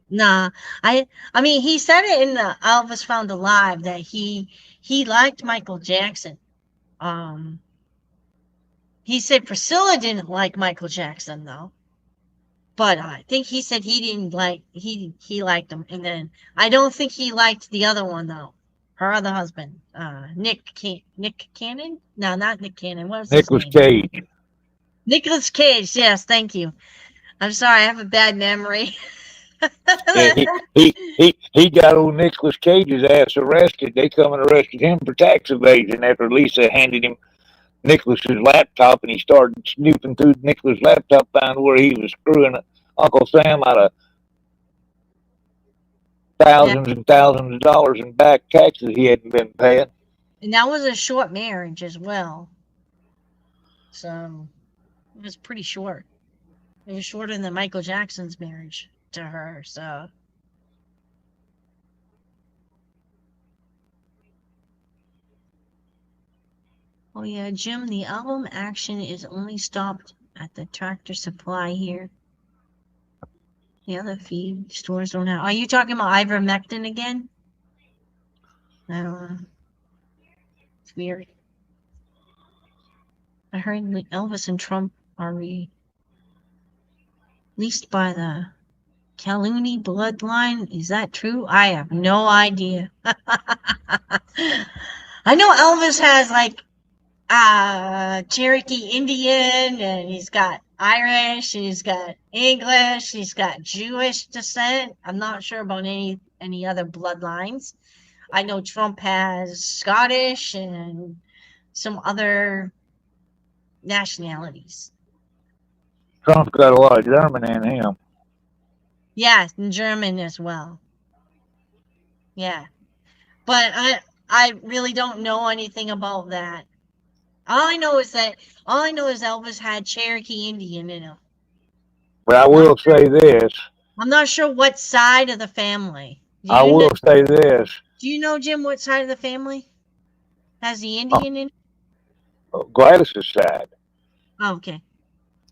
Nah, I mean, he said it in the Elvis Found Alive that he liked Michael Jackson. He said Priscilla didn't like Michael Jackson though, but I think he said he didn't like he liked him, and then I don't think he liked the other one though. Her other husband, Nick Cannon? No, not Nick Cannon. What was his Nicolas name? Cage. Nicolas Cage. Yes, thank you. I'm sorry, I have a bad memory. Yeah, he got old Nicolas Cage's ass arrested. They come and arrested him for tax evasion after Lisa handed him Nicholas's laptop, and he started snooping through Nicholas' laptop, found where he was screwing Uncle Sam out of thousands and thousands of dollars in back taxes he hadn't been paying. And that was a short marriage as well. So it was pretty short. It was shorter than Michael Jackson's marriage to her, so. Oh yeah, Jim, the album action is only stopped at the Tractor Supply here. The other feed stores don't have. Are you talking about ivermectin again? I don't know. It's weird. I heard Elvis and Trump are released by the Calhoun bloodline. Is that true? I have no idea. I know Elvis has like Cherokee Indian, and he's got Irish, he's got English, he's got Jewish descent. I'm not sure about any other bloodlines. I know Trump has Scottish and some other nationalities. Trump's got a lot of German in him. Yes, and German as well. Yeah. But I really don't know anything about that. All I know is Elvis had Cherokee Indian in him. But I will say this. I'm not sure what side of the family. I will say this. Do you know, Jim, what side of the family has the Indian in it? Gladys's side. Oh, okay.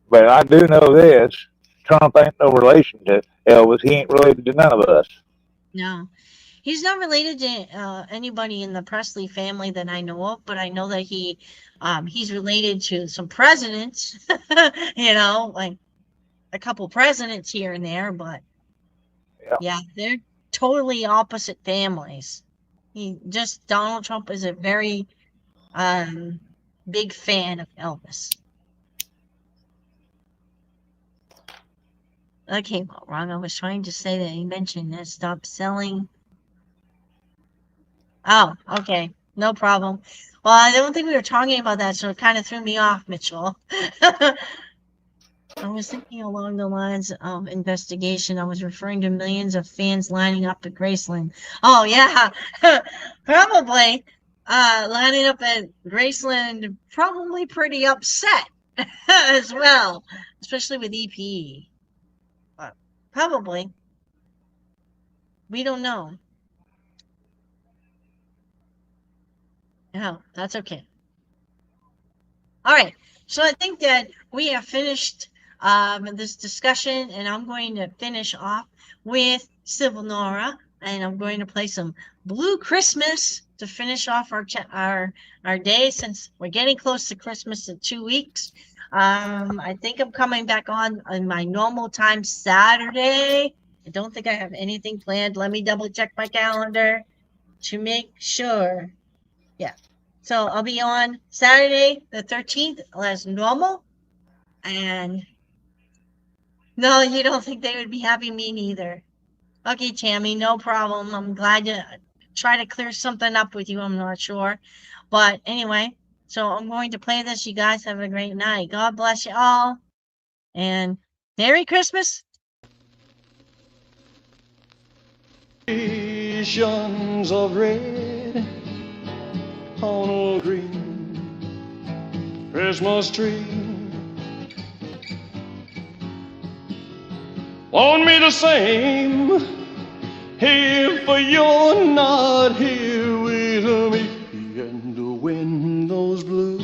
But I do know this. Trump ain't no relation to Elvis. He ain't related to none of us. No. He's not related to anybody in the Presley family that I know of, but I know that he's related to some presidents, like a couple presidents here and there, but yeah, they're totally opposite families. Donald Trump is a very big fan of Elvis. That came out wrong. I was trying to say that he mentioned that stop selling. Oh, okay. No problem. Well, I don't think we were talking about that, so it kind of threw me off, Mitchell. I was thinking along the lines of investigation. I was referring to millions of fans lining up at Graceland. Oh, yeah. Probably lining up at Graceland, probably pretty upset as well, especially with EPE. But probably. We don't know. No, that's okay. All right. So I think that we have finished this discussion, and I'm going to finish off with Civil Nora, and I'm going to play some Blue Christmas to finish off our day, since we're getting close to Christmas in 2 weeks. I think I'm coming back on my normal time Saturday. I don't think I have anything planned. Let me double check my calendar to make sure. Yeah. So I'll be on Saturday the 13th as normal. And no, you don't think they would be happy? Me neither. Okay, Tammy, no problem. I'm glad to try to clear something up with you. I'm not sure. But anyway, so I'm going to play this. You guys have a great night. God bless you all. And Merry Christmas. Visions of red on a green Christmas tree. Won't be the same if you're not here with me. And the window's blue,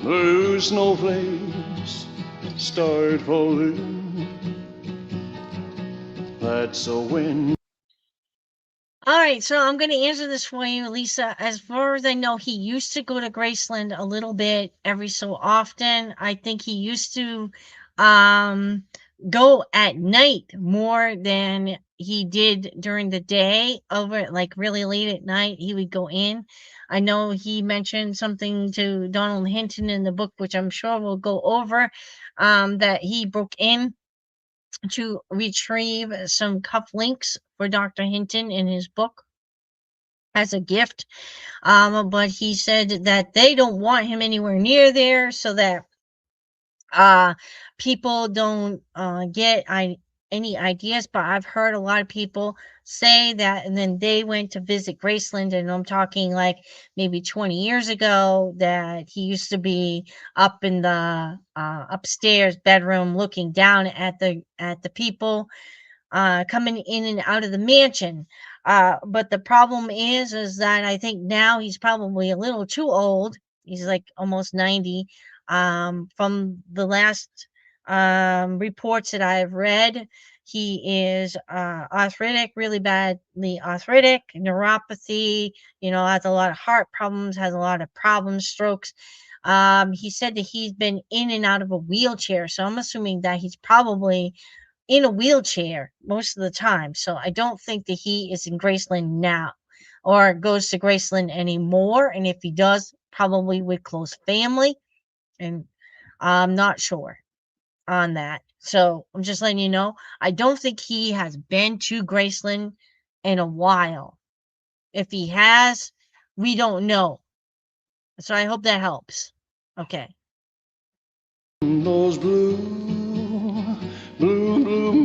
blue snowflakes start falling. That's a wind. All right, so I'm going to answer this for you, Lisa. As far as I know, he used to go to Graceland a little bit every so often. I think he used to go at night more than he did during the day. Over like really late at night, he would go in. I know he mentioned something to Donald Hinton in the book, which I'm sure we'll go over, that he broke in to retrieve some cufflinks for Dr. Hinton in his book as a gift. But he said that they don't want him anywhere near there, so that people don't get any ideas. But I've heard a lot of people say that, and then they went to visit Graceland, and I'm talking like maybe 20 years ago, that he used to be up in the upstairs bedroom looking down at the people coming in and out of the mansion. But the problem is that I think now he's probably a little too old. He's like almost 90. From the last reports that I've read. He is arthritic, really badly arthritic, neuropathy, has a lot of heart problems, has a lot of problems, strokes. He said that he's been in and out of a wheelchair. So I'm assuming that he's probably in a wheelchair most of the time. So I don't think that he is in Graceland now or goes to Graceland anymore. And if he does, probably with close family. And I'm not sure on that. So I'm just letting you know. I don't think he has been to Graceland in a while. If he has, we don't know. So I hope that helps. Okay. Those blue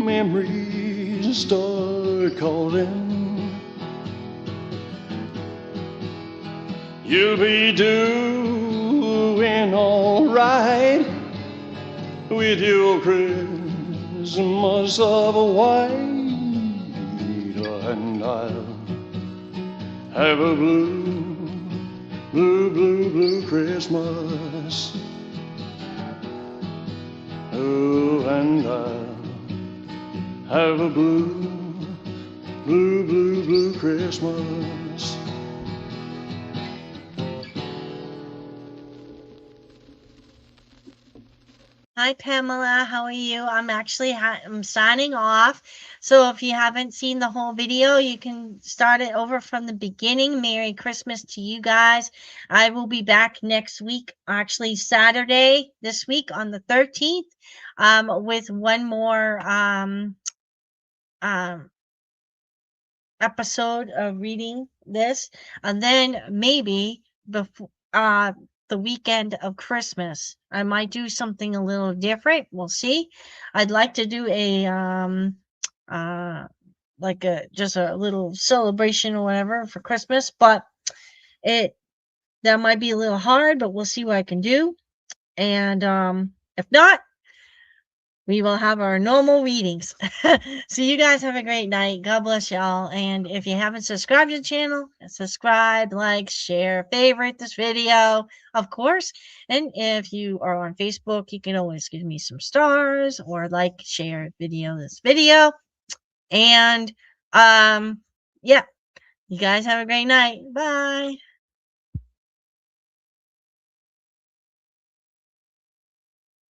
memories start calling. You'll be doing all right with your Christmas of white, and I'll have a blue Christmas. Oh, and I'll have a blue Christmas. Hi, Pamela. How are you? I'm actually I'm signing off. So if you haven't seen the whole video, you can start it over from the beginning. Merry Christmas to you guys. I will be back next week, actually Saturday this week on the 13th, with one more episode of reading this, and then maybe before the weekend of Christmas I might do something a little different. We'll see. I'd like to do a like just a little celebration or whatever for Christmas, but that might be a little hard, but we'll see what I can do. And if not, we will have our normal readings. So you guys have a great night. God bless y'all. And if you haven't subscribed to the channel, subscribe, like, share, favorite this video, of course. And if you are on Facebook, you can always give me some stars or like, share this video. And yeah, you guys have a great night. Bye.